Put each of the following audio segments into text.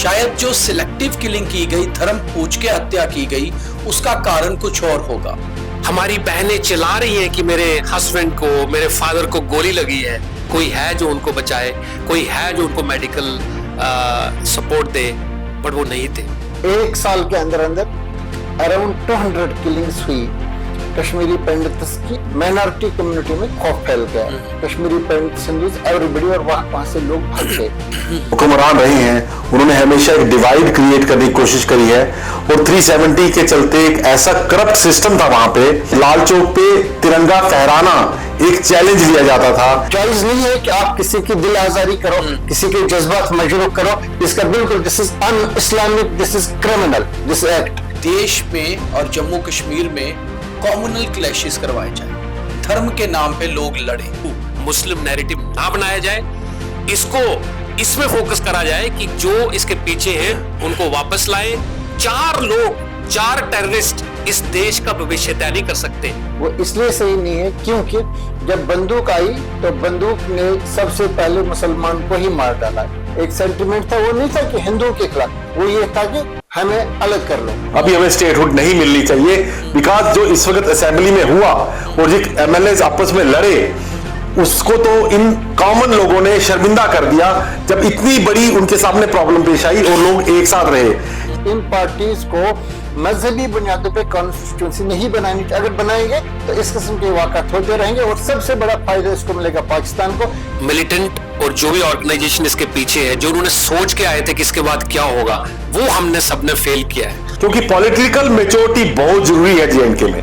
शायद जो selective killing की गई, धर्म पूछ के हत्या की गई, उसका कारण कुछ और होगा। हमारी बहनें चिल्ला रही हैं कि मेरे हस्बैंड को, मेरे फादर को गोली लगी है, कोई है जो उनको बचाए, कोई है जो उनको मेडिकल सपोर्ट दे, बट वो नहीं थे। 1 साल के अंदर अंदर अराउंड 200 किलिंग्स हुई। कश्मीरी पंडित्स की माइनॉरिटी कम्युनिटी में खौफ फैल गया। कश्मीरी पंडित हिंदूज एवरीबॉडी, और वहां से लोग भाग गए। हुक्मरान रहे हैं, उन्होंने हमेशा एक डिवाइड क्रिएट करने की कोशिश करी है, और 370 के चलते एक ऐसा करप्ट सिस्टम था वहां पे। लाल चौक पे तिरंगा फहराना एक चैलेंज लिया जाता था। चॉइस नहीं है कि आप किसी की दिल आजारी करो, किसी के जज्बात मजरूह करो। इसका बिल्कुल this is un Islamic, this is criminal, this act. देश में और जम्मू कश्मीर में कॉम्युनल क्लैशेस करवाए जाए, धर्म के नाम पे लोग लड़े, मुस्लिम नैरेटिव ना बनाया जाए, इसको इसमें फोकस करा जाए कि जो इसके पीछे हैं उनको वापस लाए। 4 टेररिस्ट इस देश का भविष्य तय नहीं कर सकते। वो इसलिए सही नहीं है क्योंकि जब बंदूक आई तो बंदूक ने सबसे पहले मुसलमान को ही मार डाला। एक सेंटिमेंट था, वो नहीं था कि हिंदुओं के खिलाफ, वो ये था कि हमें अलग कर लो। अभी हमें स्टेटहुड नहीं मिलनी चाहिए, बिकॉज जो इस वक्त असेंबली में हुआ और जो एमएलए आपस में लड़े, उसको तो इन कॉमन लोगों ने शर्मिंदा कर दिया जब इतनी बड़ी उनके सामने प्रॉब्लम पेश आई और लोग एक साथ रहे। इन पार्टीज को मजहबी बुनियादों पे कॉन्स्टिट्यूंसी नहीं बनानी चाहिए। अगर बनाएंगे तो इस किस्म के वाक़ात होते रहेंगे और सबसे बड़ा फायदा इसको मिलेगा पाकिस्तान को। मिलिटेंट और जो भी ऑर्गेनाइजेशन इसके पीछे है, जो उन्होंने सोच के आए थे कि इसके बाद क्या होगा, वो हमने सबने फेल किया है। क्योंकि पॉलिटिकल मेच्योरिटी बहुत जरूरी है जेएनके में।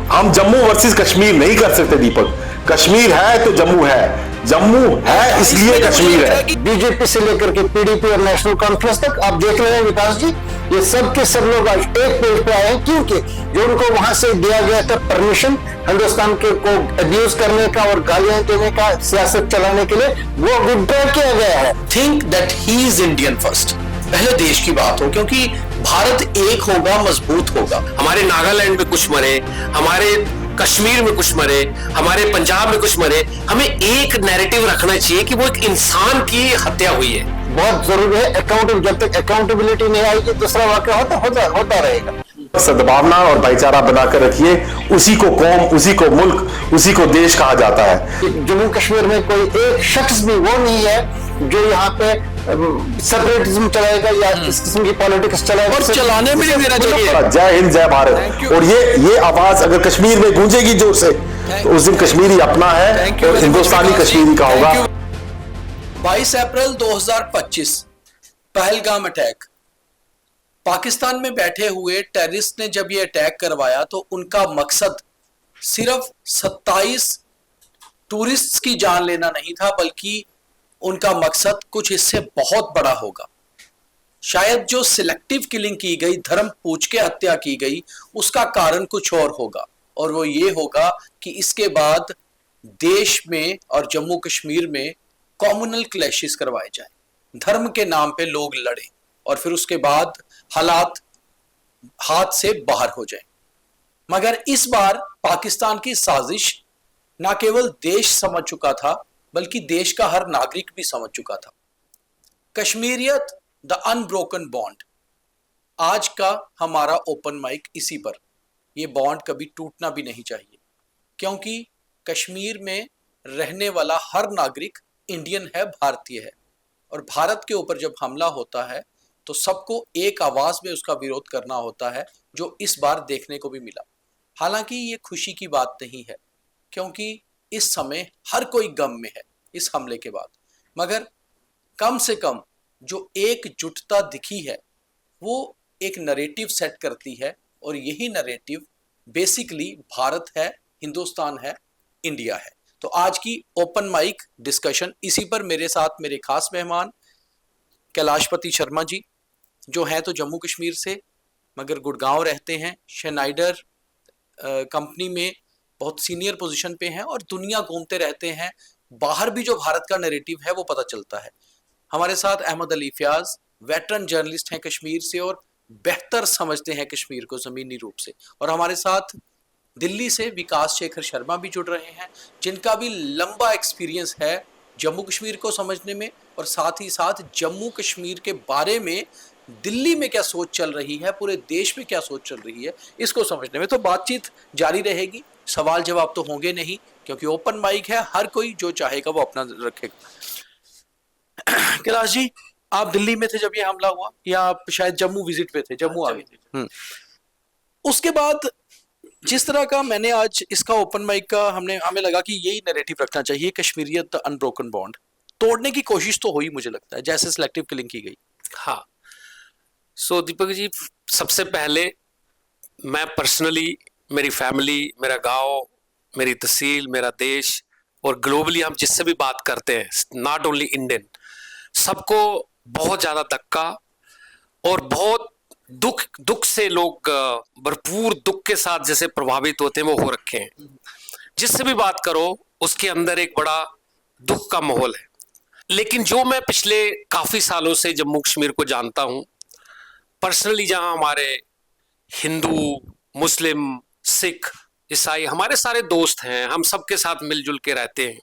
हम जम्मू वर्सेस कश्मीर नहीं कर सकते दीपक। कश्मीर है तो जम्मू है, जम्मू है इसलिए कश्मीर है। बीजेपी से लेकर के पीडीपी और नेशनल कॉन्फ्रेंस तक आप देख रहे हैं विकास जी, ये सब के सब लोग आज एक पेज पे आए हैं, क्योंकि जो उनको वहां से दिया गया था परमिशन हिंदुस्तान के को अब्यूज करने का और गालियां देने का, सियासत चलाने के लिए, वो विड्रॉ किया गया है। Think that he is Indian first. पहले देश की बात हो, क्योंकि भारत एक होगा, मजबूत होगा। हमारे नागालैंड में कुछ मरे, हमारे कश्मीर में कुछ मरे, हमारे पंजाब में कुछ मरे, हमें एक नैरेटिव रखना चाहिए कि वो एक इंसान की हत्या हुई है। बहुत जरूरी है अकाउंटेबिलिटी। जब तक अकाउंटेबिलिटी नहीं आएगी दूसरा वाक़या होता रहेगा। सद्भावना और भाईचारा बनाकर रखिए, उसी को कौम, उसी को मुल्क, उसी को देश कहा जाता है। जम्मू कश्मीर में कोई एक शख्स भी वो नहीं है जो यहाँ पे सेपरेटिज्म चलाएगा या इस किस्म की पॉलिटिक्स चलाएगा, और चलाने में भी मेरा चाहिए। जय हिंद, जय भारत। और ये आवाज अगर कश्मीर में गूंजेगी जोर से, तो उस दिन कश्मीरी अपना है और हिंदुस्तानी कश्मीरी का होगा। 22 अप्रैल 2025 पहलगाम अटैक। पाकिस्तान में बैठे हुए टेररिस्ट ने जब ये अटैक करवाया तो उनका मकसद सिर्फ 27 टूरिस्ट्स की जान लेना नहीं था, बल्कि उनका मकसद कुछ इससे बहुत बड़ा होगा। शायद जो सिलेक्टिव किलिंग की गई, धर्म पूछ के हत्या की गई, उसका कारण कुछ और होगा, और वो ये होगा कि इसके बाद देश में और जम्मू कश्मीर में कॉम्युनल क्लैशेस करवाए जाएं, धर्म के नाम पे लोग लड़े और फिर उसके बाद हालात हाथ से बाहर हो जाएं। मगर इस बार पाकिस्तान की साजिश ना केवल देश समझ चुका था, बल्कि देश का हर नागरिक भी समझ चुका था। कश्मीरियत, द अनब्रोकन बॉन्ड। आज का हमारा ओपन माइक इसी पर। यह बॉन्ड कभी टूटना भी नहीं चाहिए, क्योंकि कश्मीर में रहने वाला हर नागरिक इंडियन है, भारतीय है, और भारत के ऊपर जब हमला होता है तो सबको एक आवाज में उसका विरोध करना होता है, जो इस बार देखने को भी मिला। हालांकि ये खुशी की बात नहीं है, क्योंकि इस समय हर कोई गम में है इस हमले के बाद, मगर कम से कम जो एकजुटता दिखी है वो एक नरेटिव सेट करती है, और यही नरेटिव बेसिकली भारत है, हिंदुस्तान है, इंडिया है। तो आज की ओपन माइक डिस्कशन इसी पर। मेरे साथ मेरे खास मेहमान कैलाशपति शर्मा जी, जो हैं तो जम्मू कश्मीर से मगर गुड़गांव रहते हैं, शनाइडर कंपनी में बहुत सीनियर पोजीशन पे हैं और दुनिया घूमते रहते हैं। बाहर भी जो भारत का नैरेटिव है वो पता चलता है। हमारे साथ अहमद अली फयाज, वेटरन जर्नलिस्ट हैं कश्मीर से और बेहतर समझते हैं कश्मीर को ज़मीनी रूप से। और हमारे साथ दिल्ली से विकास शेखर शर्मा भी जुड़ रहे हैं, जिनका भी लंबा एक्सपीरियंस है जम्मू कश्मीर को समझने में और साथ ही साथ जम्मू कश्मीर के बारे में दिल्ली में क्या सोच चल रही है, पूरे देश में क्या सोच चल रही है, इसको समझने में तो बातचीत जारी रहेगी। सवाल जवाब तो होंगे नहीं, क्योंकि ओपन माइक है, हर कोई जो चाहेगा वो अपना रखेगा। कैलाश जी, आप दिल्ली में थे जब ये हमला हुआ, या आप शायद जम्मू विजिट पे थे, जम्मू आ गए? उसके बाद जिस तरह का मैंने आज इसका ओपन माइक का हमें लगा कि यही नैरेटिव रखना चाहिए, कश्मीरियत द अनब्रोकन बॉन्ड, तोड़ने की कोशिश तो हुई मुझे लगता है, जैसे सिलेक्टिव किलिंग की गई। हाँ, सो दीपक जी, सबसे पहले मैं पर्सनली, मेरी फैमिली, मेरा गांव, मेरी तहसील, मेरा देश और ग्लोबली हम जिससे भी बात करते हैं, नॉट ओनली इंडियन, सबको बहुत ज्यादा धक्का और बहुत दुख से लोग भरपूर दुख के साथ जैसे प्रभावित होते हैं वो हो रखे हैं। जिससे भी बात करो उसके अंदर एक बड़ा दुख का माहौल है। लेकिन जो मैं पिछले काफी सालों से जम्मू कश्मीर को जानता हूं पर्सनली, जहां हमारे हिंदू, मुस्लिम, सिख, ईसाई हमारे सारे दोस्त हैं, हम सबके साथ मिलजुल के रहते हैं।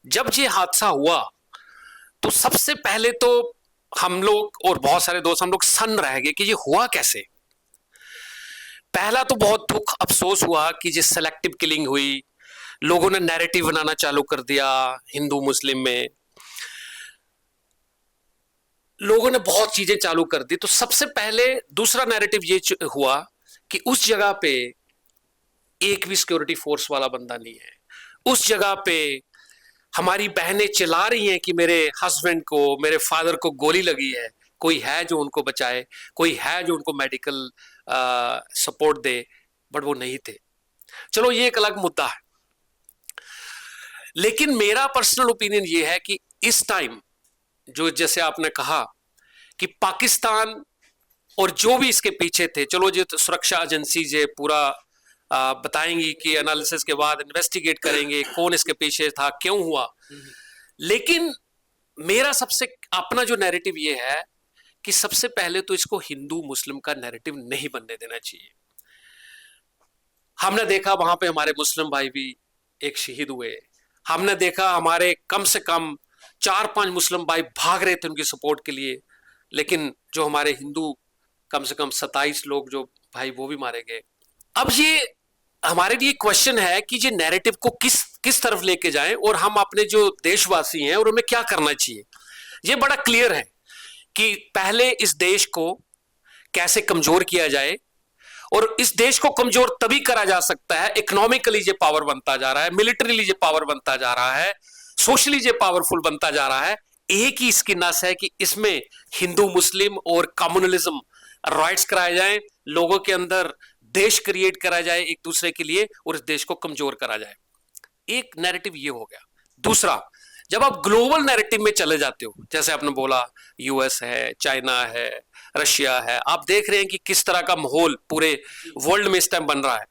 जब ये हादसा हुआ तो सबसे पहले तो हम लोग और बहुत सारे दोस्त हम लोग सन्न रह गए कि ये हुआ कैसे। पहला तो बहुत दुख, अफसोस हुआ कि जिस सेलेक्टिव किलिंग हुई, लोगों ने नैरेटिव बनाना चालू कर दिया हिंदू मुस्लिम में, लोगों ने बहुत चीजें चालू कर दी। तो सबसे पहले दूसरा नैरेटिव ये हुआ कि उस जगह पे एक भी सिक्योरिटी फोर्स वाला बंदा नहीं है, उस जगह पे हमारी बहनें चिल्ला रही हैं कि मेरे हस्बैंड को, मेरे फादर को गोली लगी है, कोई है जो उनको बचाए, कोई है जो उनको मेडिकल सपोर्ट दे, बट वो नहीं थे। चलो ये एक अलग मुद्दा है, लेकिन मेरा पर्सनल ओपिनियन ये है कि इस टाइम जो जैसे आपने कहा कि पाकिस्तान और जो भी इसके पीछे थे, चलो जो तो सुरक्षा एजेंसी जे पूरा बताएंगी कि एनालिसिस के बाद इन्वेस्टिगेट करेंगे कौन इसके पीछे था, क्यों हुआ। लेकिन मेरा सबसे अपना जो नैरेटिव ये है कि सबसे पहले तो इसको हिंदू मुस्लिम का नैरेटिव नहीं बनने देना चाहिए। हमने देखा वहां पे हमारे मुस्लिम भाई भी एक शहीद हुए, हमने देखा हमारे कम से कम 4-5 मुस्लिम भाई भाग रहे थे उनकी सपोर्ट के लिए, लेकिन जो हमारे हिंदू कम से कम 27 लोग जो भाई वो भी मारे गए। अब ये हमारे लिए क्वेश्चन है कि ये नैरेटिव को किस तरफ लेके जाएं और हम अपने जो देशवासी हैं और उनमें क्या करना चाहिए। ये बड़ा क्लियर है कि पहले इस देश को कैसे कमजोर किया जाए, और इस देश को कमजोर तभी करा जा सकता है, इकोनॉमिकली ये पावर बनता जा रहा है, मिलिट्रीली ये पावर बनता जा रहा है, सोशली ये पावरफुल बनता जा रहा है। एक ही इसकी नस है कि इसमें हिंदू मुस्लिम और कम्युनलिज्म राइट्स कराए जाएं, लोगों के अंदर देश क्रिएट करा जाए एक दूसरे के लिए और इस देश को कमजोर करा जाए। एक नैरेटिव ये हो गया। दूसरा, जब आप ग्लोबल नैरेटिव में चले जाते हो, जैसे आपने बोला यूएस है, चाइना है, रशिया है, आप देख रहे हैं कि किस तरह का माहौल पूरे वर्ल्ड में इस टाइम बन रहा है।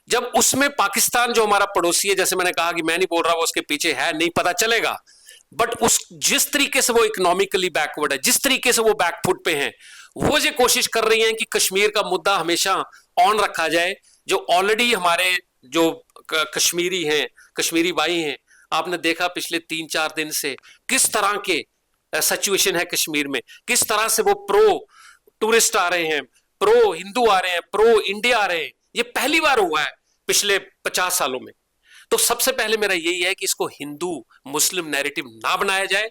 जब उसमें पाकिस्तान जो हमारा पड़ोसी है, जैसे मैंने कहा कि मैं नहीं बोल रहा वो उसके पीछे है, नहीं पता चलेगा, बट उस जिस तरीके से वो इकोनॉमिकली बैकवर्ड है, जिस तरीके से वो बैकफुट पे हैं, वो ये कोशिश कर रही हैं कि कश्मीर का मुद्दा हमेशा ऑन रखा जाए। जो ऑलरेडी हमारे जो कश्मीरी हैं, कश्मीरी भाई हैं, आपने देखा पिछले 3-4 दिन से किस तरह के सिचुएशन है कश्मीर में, किस तरह से वो प्रो टूरिस्ट आ रहे हैं, प्रो हिंदू आ रहे हैं, प्रो इंडिया आ रहे हैं। ये पहली बार हुआ है पिछले 50 सालों में। तो सबसे पहले मेरा यही है कि इसको हिंदू मुस्लिम नैरेटिव ना बनाया जाए,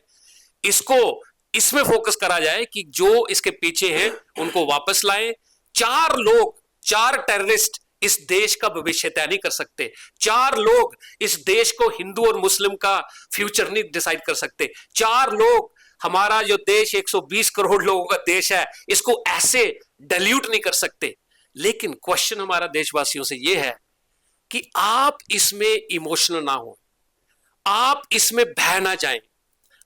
इसको इसमें फोकस करा जाए कि जो इसके पीछे हैं उनको वापस लाएं। 4 टेररिस्ट इस देश का भविष्य तय नहीं कर सकते, 4 लोग इस देश को हिंदू और मुस्लिम का फ्यूचर नहीं डिसाइड कर सकते, 4 लोग हमारा जो देश 120 करोड़ लोगों का देश है इसको ऐसे डाइल्यूट नहीं कर सकते। लेकिन क्वेश्चन हमारा देशवासियों से यह है कि आप इसमें इमोशनल ना हो, आप इसमें बह ना जाएं।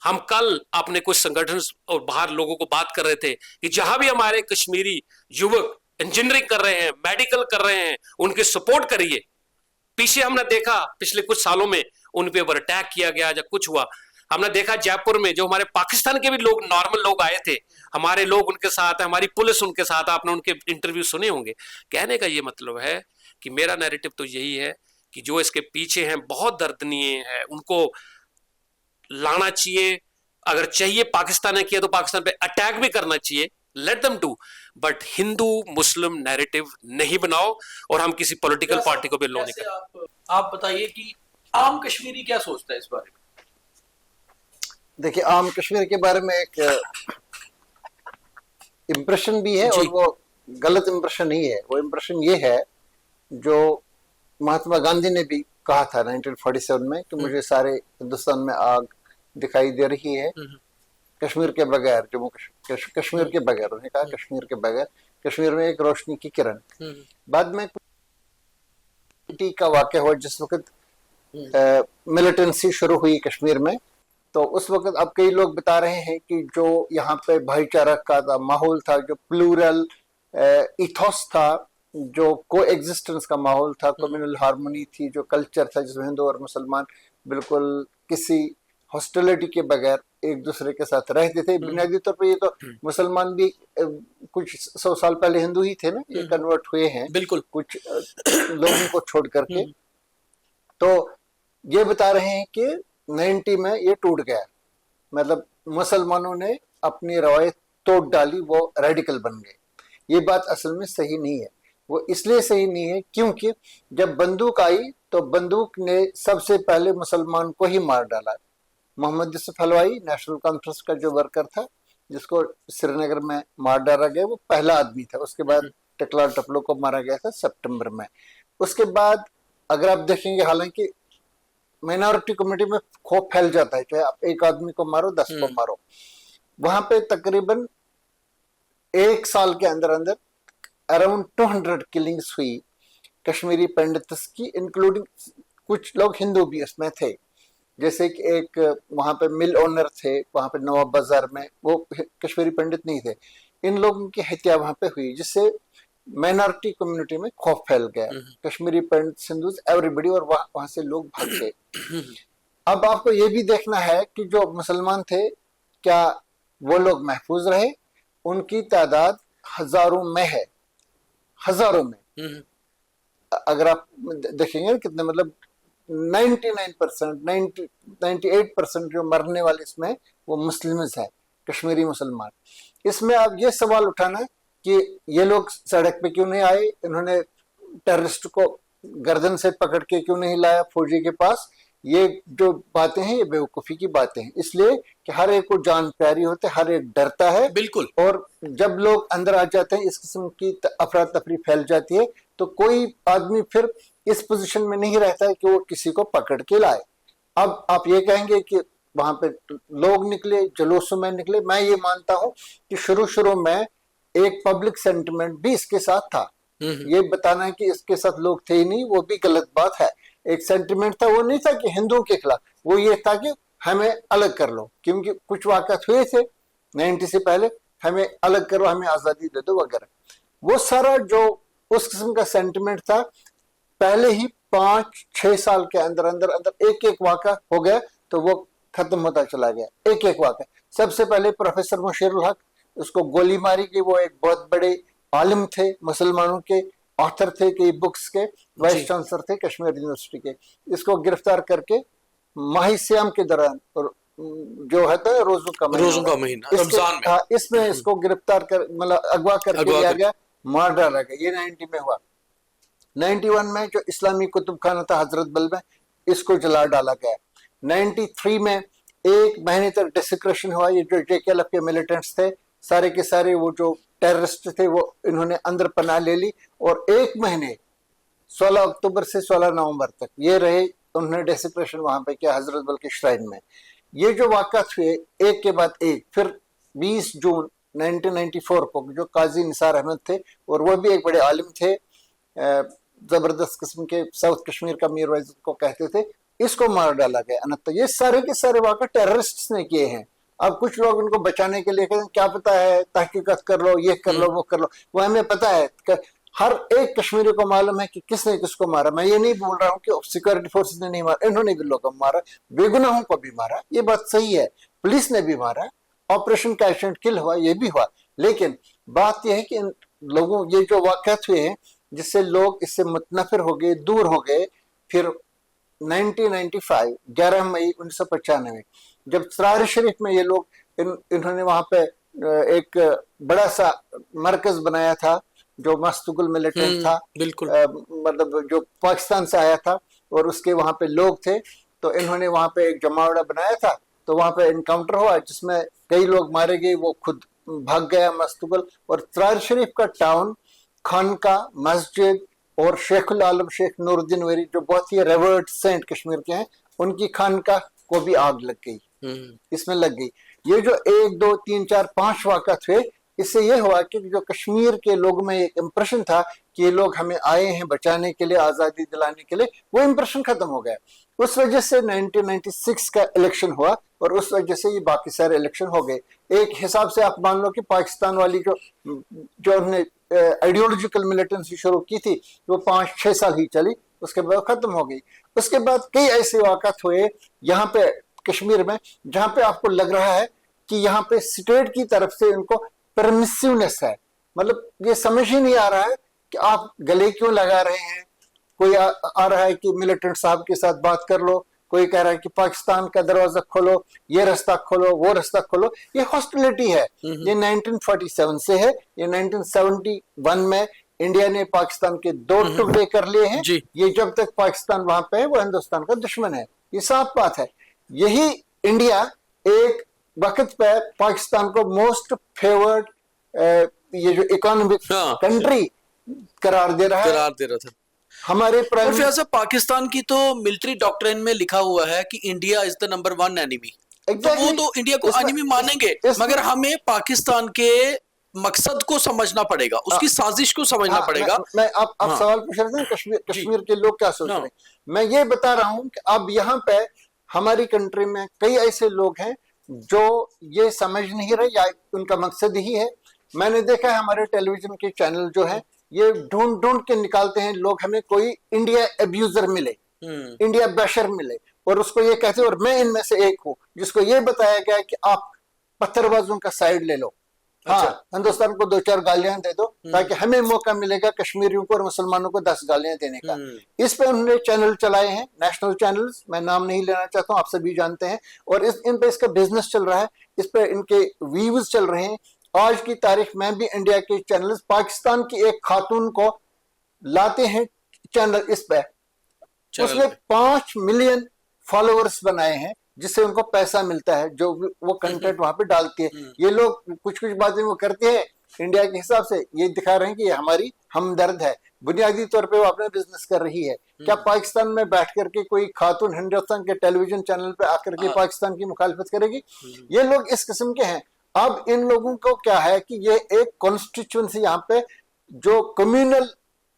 हम कल अपने कुछ संगठन और बाहर लोगों को बात कर रहे थे कि जहां भी हमारे कश्मीरी युवक इंजीनियरिंग कर रहे हैं, मेडिकल कर रहे हैं, उनके सपोर्ट करिए। पीछे हमने देखा पिछले कुछ सालों में उन पे अटैक किया गया, जब कुछ हुआ हमने देखा जयपुर में जो हमारे पाकिस्तान के भी लोग, नॉर्मल लोग आए थे, हमारे लोग उनके साथ, हमारी पुलिस उनके साथ, आपने उनके इंटरव्यू सुने होंगे। कहने का ये मतलब है कि मेरा नैरेटिव तो यही है कि जो इसके पीछे हैं बहुत दर्दनीय है, उनको लाना चाहिए, अगर चाहिए पाकिस्तान ने किया तो पाकिस्तान पे अटैक भी करना चाहिए, let them do, but Hindu Muslim narrative नहीं बनाओ और हम किसी पॉलिटिकल पार्टी को भी लो नहीं करें। आप बताइए कि आम कश्मीरी क्या सोचता है इस बारे में? देखिए, आम कश्मीर के बारे में एक इम्प्रेशन भी है, और वो गलत इम्प्रेशन नहीं है। वो इम्प्रेशन ये है जो महात्मा गांधी ने भी कहा था 1947 में कि मुझे सारे हिंदुस्तान में आग दिखाई दे रही है, कश्मीर के बगैर, जम्मू कश्मीर के बगैर, उन्होंने कहा कश्मीर के बगैर, कश्मीर में एक रोशनी की किरण। बाद में का वाकया हुआ जिस वक्त मिलिटेंसी शुरू हुई कश्मीर में, तो उस वक्त अब कई लोग बता रहे हैं कि जो यहाँ पे भाईचारा का माहौल था, जो प्लूरल इथोस था, जो को एग्जिस्टेंस का माहौल था, कम्युनल हार्मनी थी, जो कल्चर था जिसमें हिंदू और मुसलमान बिल्कुल किसी हॉस्टिलिटी के बगैर एक दूसरे के साथ रहते थे। बुनियादी तौर पर ये तो मुसलमान भी कुछ 100 साल पहले हिंदू ही थे ना, ये कन्वर्ट हुए हैं बिल्कुल कुछ लोगों को छोड़ करके। तो ये बता रहे हैं कि 90 में ये टूट गया, मतलब मुसलमानों ने अपनी रवायत तोड़ डाली, वो रेडिकल बन गए। ये बात असल में सही नहीं है। वो इसलिए सही नहीं है क्योंकि जब बंदूक आई तो बंदूक ने सबसे पहले मुसलमान को ही मार डाला। मोहम्मद यूसुफ हलवाई, नेशनल कॉन्फ्रेंस का जो वर्कर था, जिसको श्रीनगर में मार डाला गया, वो पहला आदमी था। उसके बाद टकला टपलो को मारा गया था सितंबर में। उसके बाद अगर आप देखेंगे, हालांकि माइनॉरिटी कम्युनिटी में खौफ फैल जाता है, चाहे आप एक आदमी को मारो 10 को मारो। वहां पे तकरीबन 1 साल के अंदर अंदर अराउंड 200 किलिंग्स हुई कश्मीरी पंडित्स की, इंक्लूडिंग कुछ लोग हिंदू भी इसमें थे। जैसे कि एक वहां पे मिल ओनर थे वहां पे नवाब बाजार में, वो कश्मीरी पंडित नहीं थे। इन लोगों की हत्या वहां पे हुई, जिससे माइनॉरिटी कम्युनिटी में खौफ फैल गया। कश्मीरी पंडित, हिंदू, एवरीबडी, और वहां से लोग भाग गए। अब आपको ये भी देखना है कि जो मुसलमान थे, क्या वो लोग महफूज रहे? उनकी तादाद हजारों में है, हजारों में। अगर आप देखेंगे कितने, मतलब 99%, 98% जो मरने वाले इसमें वो मुस्लिम है, कश्मीरी मुसलमान। इसमें आप ये सवाल उठाना कि ये लोग सड़क पे क्यों नहीं आए, इन्होंने टेररिस्ट को गर्दन से पकड़ के क्यों नहीं लाया फौजी के पास, ये जो बातें हैं ये बेवकूफ़ी की बातें हैं। इसलिए कि हर एक को जान प्यारी होते, हर एक डरता है। बिल्कुल। और जब लोग अंदर आ जाते हैं, इस किस्म की अफरा तफरी फैल जाती है, तो कोई आदमी फिर इस पोजीशन में नहीं रहता है कि वो किसी को पकड़ के लाए। अब आप ये कहेंगे कि वहां पे लोग निकले, जुलूसों में निकले। मैं ये मानता हूं कि शुरू में एक पब्लिक सेंटिमेंट भी इसके साथ था। ये बताना है कि इसके साथ लोग थे ही नहीं, वो भी गलत बात है। एक सेंटिमेंट था, वो नहीं था कि हिंदुओं के खिलाफ, वो ये था कि हमें अलग कर लो, क्योंकि कुछ वाक़यात हुए थे 90 से पहले, हमें अलग करो, हमें आज़ादी दे दो वगैरह। वो सारा जो उस किस्म का सेंटिमेंट था, पहले ही 5-6 साल के अंदर अंदर अंदर एक एक वाक़या हो गया, तो वो खत्म होता चला गया। एक एक वाक़या। सबसे पहले प्रोफेसर मुशीरुल हक, उसको गोली मारी गई। वो एक बहुत बड़े आलिम थे, मुसलमानों के ऑथर थे, कई बुक्स के वाइस चांसलर थे कश्मीर यूनिवर्सिटी के। इसको गिरफ्तार करके माही सियाम के दौरान, और जो है तो रोजों का महीना रमजान में, इसमें इसको गिरफ्तार कर, मतलब अगवा करके लिया गया, मार डाला गया। ये 90 में हुआ। 91 में जो इस्लामी कुतुब खाना था हजरत बल में, इसको जला डाला गया। 93 में 1 महीने तक डिस्क्रेशन हुआ। ये जो JKLF के मिलिटेंट्स थे, सारे के सारे वो जो टेररिस्ट थे, वो इन्होंने अंदर पनाह ले ली, और 1 महीने 16 अक्टूबर से 16 नवंबर तक ये रहे। उन्होंने डेसिक्रेशन वहां पे किया हजरत बल के श्राइन में। ये जो वाक़यात हुए एक के बाद एक, फिर 20 जून 1994 को जो काजी निसार अहमद थे, और वो भी एक बड़े आलिम थे, जबरदस्त किस्म के, साउथ कश्मीर का मीर वैज़ को कहते थे, इसको मार डाला गया अनंत। ये सारे के सारे वाक़या टेररिस्ट ने किए हैं। अब कुछ लोग उनको बचाने के लिए कहते हैं क्या पता है, तहकीकात कर लो, ये कर लो, वो कर लो। वो हमें पता है, हर एक कश्मीरी को मालूम है कि किसने किसको मारा। मैं ये नहीं बोल रहा हूँ कि सिक्योरिटी फोर्सेस ने नहीं मारा, इन्होंने भी लोगों को मारा, बेगुनाहों को भी मारा, ये बात सही है। पुलिस ने भी मारा, ऑपरेशन कैच एंड किल हुआ, ये भी हुआ। लेकिन बात यह है कि इन लोगों, ये जो वाक़यात हुए हैं जिससे लोग इससे मुतनफिर हो गए, दूर हो गए। फिर 1995 11 मई 1995 जब त्रार शरीफ में ये लोग इन्होंने वहां पे एक बड़ा सा मरकज बनाया था जो मस्तुगुल मिलिटेंट था, बिल्कुल मतलब जो पाकिस्तान से आया था और उसके वहां पे लोग थे, तो इन्होंने वहां पे एक जमावड़ा बनाया था। तो वहां पे इनकाउंटर हुआ जिसमें कई लोग मारे गए, वो खुद भाग गया मस्तुगुल। और त्रार शरीफ का टाउन, खानका, मस्जिद और शेखुल आलम शेख नूरुद्दीन वली जो बहुत ही रेवर्ड सेंट कश्मीर के हैं, उनकी खानका को भी आग लग गई, इसमें लग गई। ये जो 1, 2, 3, 4, 5 वाक़ात हुए, इससे ये हुआ कि जो कश्मीर के लोगों में एक इम्प्रेशन था कि ये लोग हमें आए हैं बचाने के लिए, आज़ादी दिलाने के लिए, वो इम्प्रेशन खत्म हो गया। उस वजह से 1996 का इलेक्शन हुआ और उस वजह से ये बाकी सारे इलेक्शन हो गए। एक हिसाब से आप मान लो कि पाकिस्तान वाली जो उन्होंने आइडियोलॉजिकल मिलिटेंसी शुरू की थी वो 5-6 साल ही चली, उसके बाद खत्म हो गई। उसके बाद कई ऐसे वाक़ात हुए यहाँ पे कश्मीर में जहाँ पे आपको लग रहा है कि यहाँ पे स्टेट की तरफ से इनको परमिसिवनेस है, मतलब ये समझ ही नहीं आ रहा है कि आप गले क्यों लगा रहे हैं। कोई आ रहा है कि मिलिटेंट साहब के साथ बात कर लो, कोई कह रहा है कि पाकिस्तान का दरवाजा खोलो, ये रास्ता खोलो, वो रास्ता खोलो। ये हॉस्टिलिटी है, ये 1947 से है। ये 1971 में इंडिया ने पाकिस्तान के 2 टुकड़े कर लिए हैं। ये जब तक पाकिस्तान वहां पे है वो हिंदुस्तान का दुश्मन है, ये साफ बात है। यही इंडिया एक वक्त पे पाकिस्तान को मोस्ट फेवर्ड ये जो इकोनॉमिक कंट्री करार दे रहा था। हमारे प्राइम पाकिस्तान की तो मिलिट्री डॉक्ट्रिन में लिखा हुआ है कि India is the number 1 enemy. तो वो तो इंडिया को एनिमी मानेंगे, मगर हमें पाकिस्तान के मकसद को समझना पड़ेगा, उसकी साजिश को समझना पड़ेगा। मैं आप सवाल पूछ रहे थे कश्मीर के लोग क्या सोच रहे हैं, मैं ये बता रहा हूं कि अब यहाँ पे हमारी कंट्री में कई ऐसे लोग हैं जो ये समझ नहीं रहे या उनका मकसद ही है। मैंने देखा है हमारे टेलीविजन के चैनल जो है ये ढूंढ ढूंढ के निकालते हैं लोग, हमें कोई इंडिया एब्यूजर मिले, इंडिया बैशर मिले, और उसको ये कहते हैं, और मैं इनमें से एक हूं जिसको ये बताया गया कि आप पत्थरबाजों का साइड ले लो। हाँ, हिंदुस्तान को 2-4 गालियां दे दो ताकि हमें मौका मिलेगा कश्मीरियों को और मुसलमानों को 10 गालियां देने का। इस पे उन्होंने चैनल चलाए हैं, नेशनल चैनल्स, मैं नाम नहीं लेना चाहता हूं, आप सभी जानते हैं। और इन पे इसका बिजनेस चल रहा है, इस पे इनके व्यूज चल रहे हैं। आज की तारीख में भी इंडिया के चैनल्स पाकिस्तान की एक खातून को लाते हैं चैनल, इस पे उसने 5 मिलियन फॉलोअर्स बनाए हैं जिससे उनको पैसा मिलता है, जो वो कंटेंट वहां पे डालती है। ये लोग कुछ बातें वो करते हैं इंडिया के हिसाब से, ये दिखा रहे हैं कि ये हमारी हमदर्द है। बुनियादी तौर पे वो अपना बिजनेस कर रही है। क्या पाकिस्तान में बैठ करके कोई खातून हिंदुस्तान के टेलीविजन चैनल पे आकर के पाकिस्तान की मुखालफत करेगी? ये लोग इस किस्म के हैं। अब इन लोगों को क्या है कि ये एक कॉन्स्टिट्यूएंसी यहाँ पे जो कम्युनल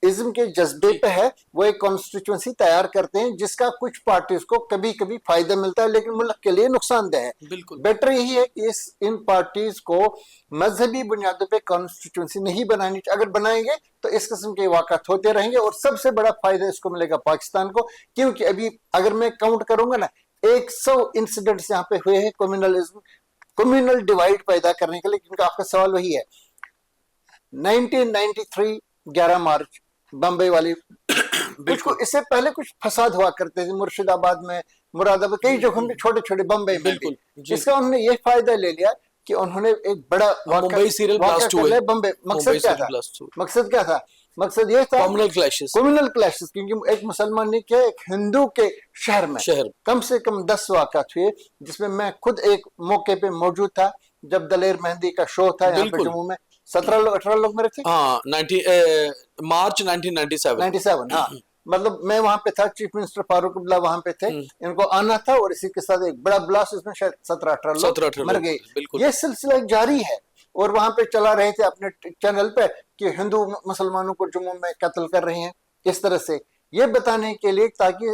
इज्म के जज्बे पे है, वो एक कॉन्स्टिट्यूएंसी तैयार करते हैं जिसका कुछ पार्टीज को कभी कभी फायदा मिलता है लेकिन मुल्क के लिए नुकसानदेह है। बिल्कुल बेटर यही है कि इन पार्टीज को मजहबी बुनियादों पे कॉन्स्टिट्यूएंसी नहीं बनानी चाहिए। अगर बनाएंगे तो इस किस्म के वाक़ात होते रहेंगे और सबसे बड़ा फायदा इसको मिलेगा पाकिस्तान को, क्योंकि अभी अगर मैं काउंट करूंगा ना 100 इंसिडेंट्स यहाँ पे हुए हैं कम्युनल डिवाइड पैदा करने के लिए, क्योंकि आपका सवाल वही है। 1993 11 मार्च बम्बई वाली बिल्कुल, इससे पहले कुछ फसाद हुआ करते थे मुर्शिदाबाद में, मुरादाबाद, कई जगहों में, छोटे छोटे बम्बई में भी। इसका उन्होंने ये फायदा ले लिया कि उन्होंने एक बड़ा मुंबई सीरियल ब्लास्ट हुए बम्बई। मकसद क्या था? मकसद ये था कम्युनल क्लैशेस, क्योंकि एक मुसलमान ने किया, एक हिंदू के शहर में कम से कम 10 वाक़ात हुए, जिसमें मैं खुद एक मौके पे मौजूद था जब दलेर मेहंदी का शो था यहाँ पे जम्मू में। 17-18 लोग मेरे थे। मार्च 1997। हाँ, मतलब मैं वहां पे था, चीफ मिनिस्टर फारूक अब्दुल्ला वहां पे थे, इनको आना था और इसी के साथ एक बड़ा ब्लास्ट, इसमें शायद 17-18 लोग मर गए। ये सिलसिला जारी है और वहां पे चला रहे थे अपने चैनल पे कि हिंदू मुसलमानों को जम्मू में कत्ल कर रहे हैं, इस तरह से ये बताने के लिए, ताकि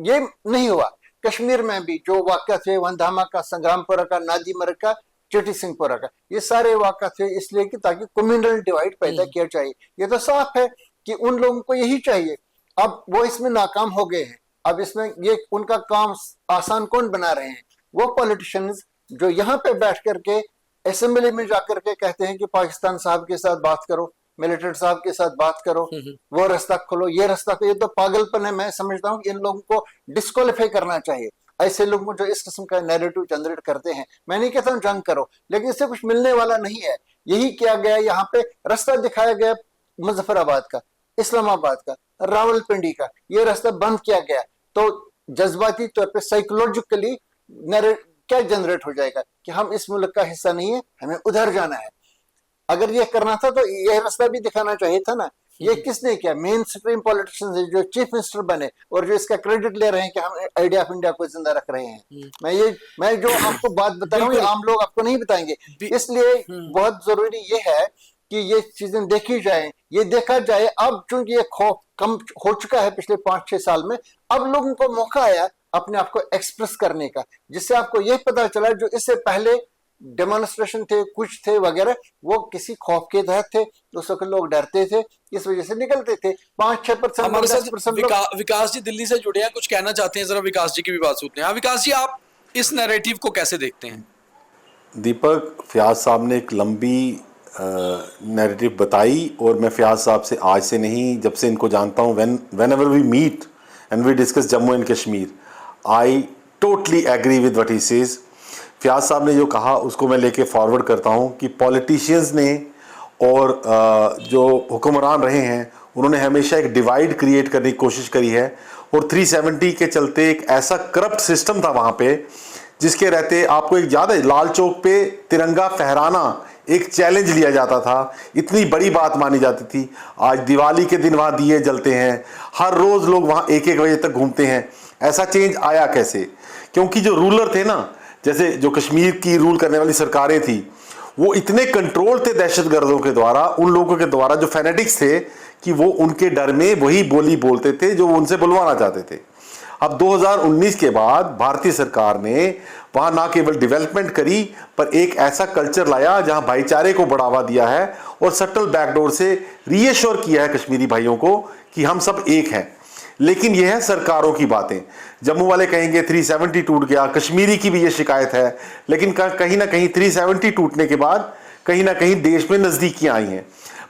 ये नहीं हुआ। कश्मीर में भी जो वाक़या थे, वंधामा का, संग्रामपुरा का, नादीमर का, चेटी सिंहपुरा का, ये सारे वाक़ा थे इसलिए कि ताकि कम्युनल डिवाइड पैदा किया जाए। ये तो साफ है कि उन लोगों को यही चाहिए। अब वो इसमें नाकाम हो गए हैं। अब इसमें ये उनका काम आसान कौन बना रहे हैं? वो पॉलिटिशियंस जो यहाँ पे बैठ करके असेंबली में जाकर के कहते हैं कि पाकिस्तान साहब के साथ बात करो, मिलिटेंट साहब के साथ बात करो, वो रास्ता खोलो, ये रास्ता खोलो। ये तो पागलपन है। मैं समझता हूँ कि इन लोगों को डिस्क्वालीफाई करना चाहिए। ऐसे लोग जो इस किस्म का नैरेटिव जनरेट करते हैं, मैं नहीं कहता हूं जंग करो, लेकिन इससे कुछ मिलने वाला नहीं है। यही किया गया, यहाँ पे रास्ता दिखाया गया मुजफ्फराबाद का, इस्लामाबाद का, रावलपिंडी का, ये रास्ता बंद किया गया। तो जज्बाती तौर पे साइकोलॉजिकली क्या जनरेट हो जाएगा कि हम इस मुल्क का हिस्सा नहीं है, हमें उधर जाना है। अगर ये करना था तो यह रास्ता भी दिखाना चाहिए था ना। ये किसने किया? मेन स्ट्रीम पॉलिटिशियंस जो चीफ मिनिस्टर बने और जो इसका क्रेडिट ले रहे हैं कि हम आइडिया ऑफ इंडिया को जिंदा रख रहे हैं। मैं जो आपको बात बता रहा हूँ, आम लोग आपको नहीं बताएंगे। इसलिए बहुत जरूरी ये है कि ये चीजें देखी जाए, ये देखा जाए। अब चूंकि ये खौफ कम हो चुका है पिछले 5-6 साल में, अब लोगों को मौका आया अपने आप को एक्सप्रेस करने का, जिससे आपको यह पता चला जो इससे पहले डेमोन्स्ट्रेशन थे, कुछ थे वगैरह, वो किसी खौफ के तहत थे, उस वक्त लोग डरते थे, इस वजह से निकलते थे। 5-6% हमारे साथ विकास जी दिल्ली से जुड़े हैं, कुछ कहना चाहते हैं, जरा विकास जी की भी बात सुनते हैं। हाँ विकास जी, आप इस नैरेटिव को कैसे देखते हैं? दीपक, फयाज साहब ने एक लंबी नैरेटिव बताई और मैं फयाज साहब से आज से नहीं, जब से इनको जानता हूँ, whenever we meet and we discuss Jammu and Kashmir, I totally agree with what he says. Fayaz साहब ने जो कहा उसको मैं लेके फॉरवर्ड करता हूँ कि पॉलिटिशियंस ने और जो हुक्मरान रहे हैं उन्होंने हमेशा एक डिवाइड क्रिएट करने की कोशिश करी है, और 370 के चलते एक ऐसा करप्ट सिस्टम था वहाँ पे, जिसके रहते आपको एक ज़्यादा लाल चौक पे तिरंगा फहराना एक चैलेंज लिया जाता था, इतनी बड़ी बात मानी जाती थी। आज दिवाली के दिन वहाँ दिए जलते हैं, हर रोज़ लोग वहाँ 1-1 बजे तक घूमते हैं। ऐसा चेंज आया कैसे? क्योंकि जो रूलर थे ना, जैसे जो कश्मीर की रूल करने वाली सरकारें थी, वो इतने कंट्रोल थे दहशतगर्दों के द्वारा, उन लोगों के द्वारा जो फैनेटिक्स थे, कि वो उनके डर में वही बोली बोलते थे जो उनसे बुलवाना चाहते थे। अब 2019 के बाद भारतीय सरकार ने वहाँ ना केवल डेवलपमेंट करी, पर एक ऐसा कल्चर लाया जहाँ भाईचारे को बढ़ावा दिया है और सटल बैकडोर से रीएश्योर किया है कश्मीरी भाइयों को कि हम सब एक हैं। लेकिन यह है सरकारों की बातें। जम्मू वाले कहेंगे 370 टूट गया, कश्मीरी की भी ये शिकायत है, लेकिन कहीं ना कहीं 370 टूटने के बाद कहीं ना कहीं देश में नजदीकियां आई हैं।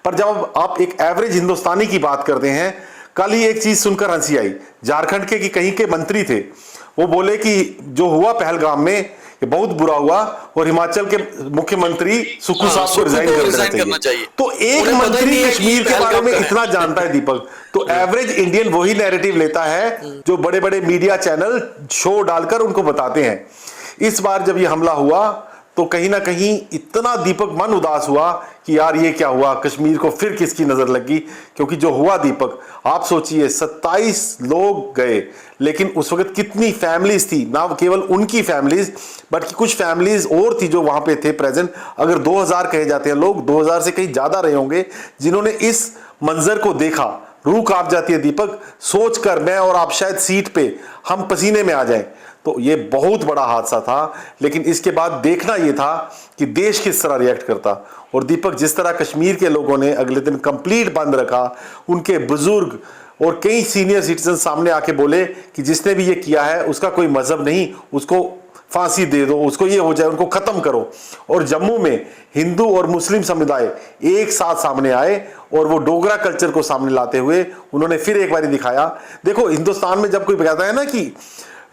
पर जब आप एक एवरेज हिंदुस्तानी की बात करते हैं, कल ही एक चीज सुनकर हंसी आई। झारखंड के कहीं के मंत्री थे, वो बोले कि जो हुआ पहलगाम में ये बहुत बुरा हुआ और हिमाचल के मुख्यमंत्री सुक्खू साहब को रिजाइन करना चाहिए। तो एक मंत्री कश्मीर के बारे में इतना जानता है दीपक, तो एवरेज इंडियन वही नैरेटिव लेता है जो बड़े बड़े मीडिया चैनल शो डालकर उनको बताते हैं। इस बार जब ये हमला हुआ तो कहीं ना कहीं इतना दीपक मन उदास हुआ कि यार ये क्या हुआ, कश्मीर को फिर किसकी नजर लगी। क्योंकि जो हुआ दीपक, आप सोचिए 27 लोग गए, लेकिन उस वक्त कितनी फैमिलीज थी, ना केवल उनकी फैमिलीज बल्कि कुछ फैमिलीज और थी जो वहां पे थे प्रेजेंट। अगर 2000 कहे जाते हैं लोग, 2000 से कहीं ज्यादा रहे होंगे जिन्होंने इस मंजर को देखा। रूह कांप जाती है दीपक, सोचकर मैं और आप शायद सीट पे हम पसीने में आ जाएं। तो ये बहुत बड़ा हादसा था, लेकिन इसके बाद देखना ये था कि देश किस तरह रिएक्ट करता। और दीपक, जिस तरह कश्मीर के लोगों ने अगले दिन कंप्लीट बंद रखा, उनके बुजुर्ग और कई सीनियर सिटीजन सामने आके बोले कि जिसने भी ये किया है उसका कोई मजहब नहीं, उसको फांसी दे दो, उसको ये हो जाए, उनको खत्म करो। और जम्मू में हिंदू और मुस्लिम समुदाय एक साथ सामने आए और वो डोगरा कल्चर को सामने लाते हुए उन्होंने फिर एक बार दिखाया। देखो, हिंदुस्तान में जब कोई कहता है ना कि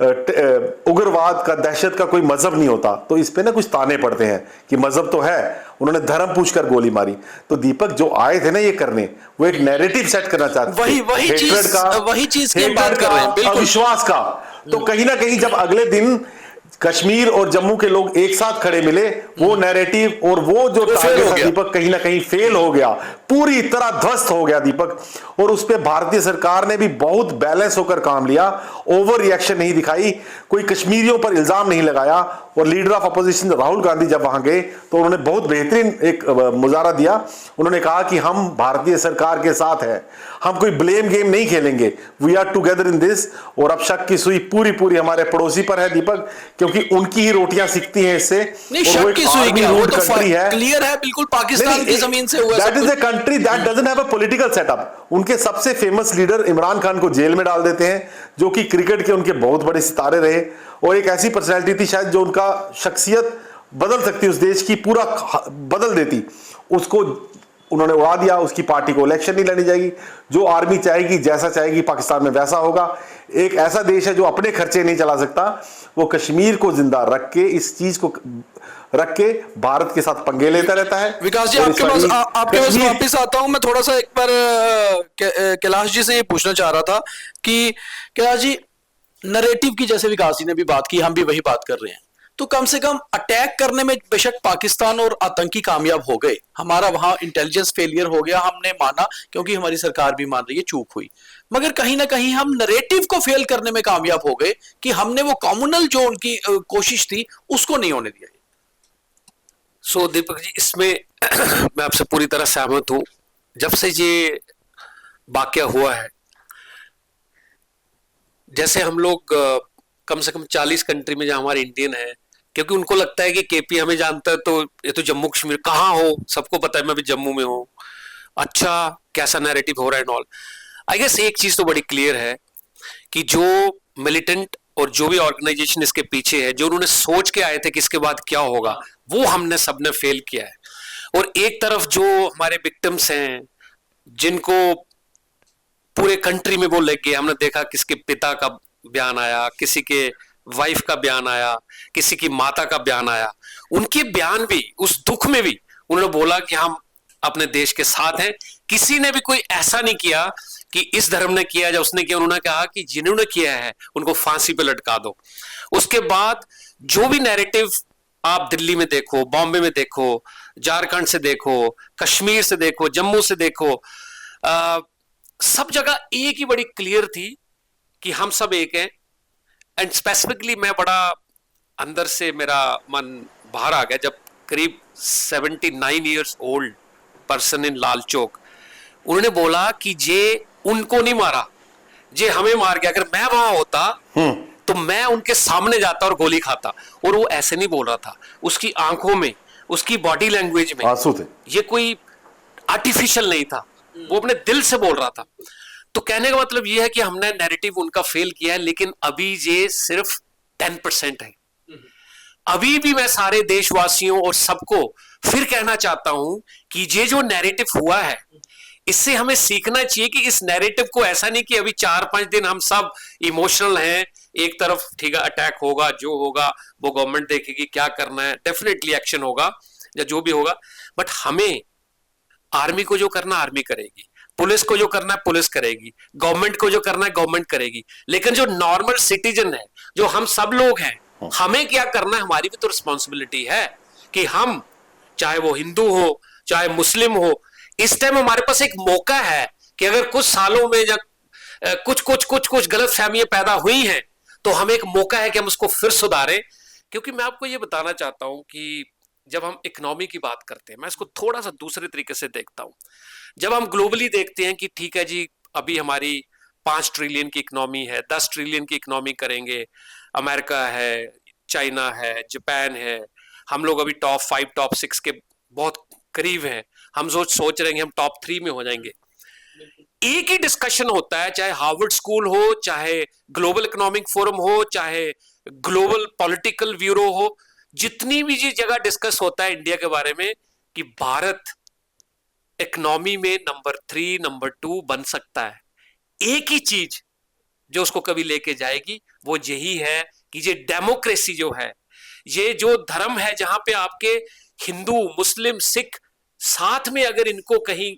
उग्रवाद का, दहशत का कोई मजहब नहीं होता, तो इस पे ना कुछ ताने पड़ते हैं कि मजहब तो है, उन्होंने धर्म पूछकर गोली मारी। तो दीपक जो आए थे ना ये करने, वो एक नैरेटिव सेट करना चाहते थे, वही चीज की बात कर रहे हैं, अविश्वास का। तो कहीं ना कहीं जब अगले दिन कश्मीर और जम्मू के लोग एक साथ खड़े मिले, वो नैरेटिव और वो जो टारगेट था दीपक कहीं ना कहीं फेल हो गया, पूरी तरह ध्वस्त हो गया दीपक। और उस पर भारतीय सरकार ने भी बहुत बैलेंस होकर काम लिया, ओवर रिएक्शन नहीं दिखाई, कोई कश्मीरियों पर इल्जाम नहीं लगाया। और leader of opposition Rahul Gandhi जब वहां गए तो उन्होंने बहुत बेहतरीन एक मुजाहरा दिया। उन्होंने कहा कि हम भारतीय सरकार के साथ हैं, हम कोई ब्लेम गेम नहीं खेलेंगे, we are together in this. और अब शक की सुई पूरी पूरी हमारे पड़ोसी पर है दीपक, क्योंकि उनकी ही रोटियां सिकती हैं इससे। शक की सुई क्या, वो तो क्लियर है बिल्कुल, पाकिस्तान की जमीन से हुआ। That is a country that doesn't have a political setup. उनके सबसे फेमस लीडर इमरान खान को जेल में डाल देते हैं, जो कि क्रिकेट के उनके बहुत बड़े सितारे रहे और एक ऐसी पर्सनैलिटी थी शायद जो उनका शख्सियत बदल सकती, उस देश की पूरा बदल देती। उसको उन्होंने उड़ा दिया, उसकी पार्टी को इलेक्शन नहीं लड़ी जाएगी। जो आर्मी चाहेगी, जैसा चाहेगी पाकिस्तान में वैसा होगा। एक ऐसा देश है जो अपने खर्चे नहीं चला सकता, वो कश्मीर को जिंदा रख के, इस चीज को रख के भारत के साथ पंगे लेता रहता है। विकास जी, और आपके पास वापस आता हूं मैं। थोड़ा सा एक बार कैलाश जी से ये पूछना चाह रहा था कि कैलाश जी, नरेटिव की जैसे विकास जी ने भी बात की, हम भी वही बात कर रहे हैं, तो कम से कम अटैक करने में बेशक पाकिस्तान और आतंकी कामयाब हो गए, हमारा वहां इंटेलिजेंस फेलियर हो गया, हमने माना, क्योंकि हमारी सरकार भी मान रही है चूक हुई, मगर कहीं ना कहीं हम नरेटिव को फेल करने में कामयाब हो गए कि हमने वो कम्युनल जो उनकी कोशिश थी उसको नहीं होने दिया। सो दीपक जी, इसमें मैं आपसे पूरी तरह सहमत हूं। जब से ये वाकया हुआ है, जैसे हम लोग कम से कम 40 कंट्री में जहां हमारे इंडियन है, क्योंकि उनको लगता है कि केपी हमें जानता है तो ये तो जम्मू कश्मीर, कहाँ हो, सबको पता है मैं भी जम्मू में हूं, अच्छा कैसा नैरेटिव हो रहा है एंड ऑल। आई गेस एक चीज तो बड़ी क्लियर है कि जो मिलिटेंट और जो भी ऑर्गेनाइजेशन इसके पीछे है, जो उन्होंने सोच के आए थे कि इसके बाद क्या होगा, वो हमने सबने फेल किया है। और एक तरफ जो हमारे विक्टिम्स हैं, जिनको पूरे कंट्री में वो लग गए, हमने देखा किसके पिता का बयान आया, किसी के वाइफ का बयान आया, किसी की माता का बयान आया, उनके बयान भी उस दुख में भी उन्होंने बोला कि हम अपने देश के साथ हैं। किसी ने भी कोई ऐसा नहीं किया कि इस धर्म ने किया या उसने किया, उन्होंने कहा कि जिन्होंने किया है उनको फांसी पे लटका दो। उसके बाद जो भी नैरेटिव आप दिल्ली में देखो, बॉम्बे में देखो, झारखंड से देखो, कश्मीर से देखो, जम्मू से देखो, सब जगह एक ही बड़ी क्लियर थी कि हम सब एक हैं। एंड स्पेसिफिकली मैं बड़ा अंदर से मेरा मन बाहर आ गया जब करीब 79 years old person in Lal Chowk, उन्होंने बोला कि जे उनको नहीं मारा, जे हमें मार गया। अगर मैं वहां होता तो मैं उनके सामने जाता और गोली खाता। और वो ऐसे नहीं बोल रहा था, उसकी आंखों में, उसकी बॉडी लैंग्वेज में आंसू थे, ये कोई आर्टिफिशियल नहीं था, वो अपने दिल से बोल रहा था। तो कहने का मतलब ये है कि हमने नैरेटिव उनका फेल किया है, लेकिन अभी ये सिर्फ 10% है। अभी भी मैं सारे देशवासियों और सबको फिर कहना चाहता हूं कि ये जो नैरेटिव हुआ है, इससे हमें सीखना चाहिए कि इस नैरेटिव को ऐसा नहीं कि अभी 4-5 दिन हम सब इमोशनल हैं, एक तरफ ठीक है अटैक होगा, जो होगा वो गवर्नमेंट देखेगी क्या करना है, डेफिनेटली एक्शन होगा या जो भी होगा, बट हमें आर्मी को जो करना आर्मी करेगी, पुलिस को जो करना है पुलिस करेगी, गवर्नमेंट को जो करना है गवर्नमेंट करेगी, लेकिन जो नॉर्मल सिटीजन है, जो हम सब लोग हैं, हमें क्या करना है, हमारी भी तो रिस्पॉन्सिबिलिटी है कि हम, चाहे वो हिंदू हो चाहे मुस्लिम हो, इस टाइम हमारे पास एक मौका है कि अगर कुछ सालों में जब कुछ गलत फहमियां पैदा हुई हैं, तो हमें एक मौका है कि हम उसको फिर सुधारें। क्योंकि मैं आपको ये बताना चाहता हूं कि जब हम इकोनॉमी की बात करते हैं, मैं इसको थोड़ा सा दूसरे तरीके से देखता हूं। जब हम ग्लोबली देखते हैं कि ठीक है जी, अभी हमारी 5 ट्रिलियन की इकोनॉमी है, 10 ट्रिलियन की इकोनॉमी करेंगे, अमेरिका है, चाइना है, जापान है, हम लोग अभी टॉप 5 टॉप 6 के बहुत करीब हैं, हम सोच रहे हैं हम टॉप 3 में हो जाएंगे। एक ही डिस्कशन होता है, चाहे हार्वर्ड स्कूल हो, चाहे ग्लोबल इकोनॉमिक फोरम हो, चाहे ग्लोबल पॉलिटिकल ब्यूरो हो, जितनी भी जी जगह डिस्कस होता है इंडिया के बारे में कि भारत इकोनॉमी में नंबर 3 नंबर 2 बन सकता है। एक ही चीज जो उसको कभी लेके जाएगी वो यही है कि ये डेमोक्रेसी जो है, ये जो धर्म है जहां पे आपके हिंदू मुस्लिम सिख साथ में अगर इनको कहीं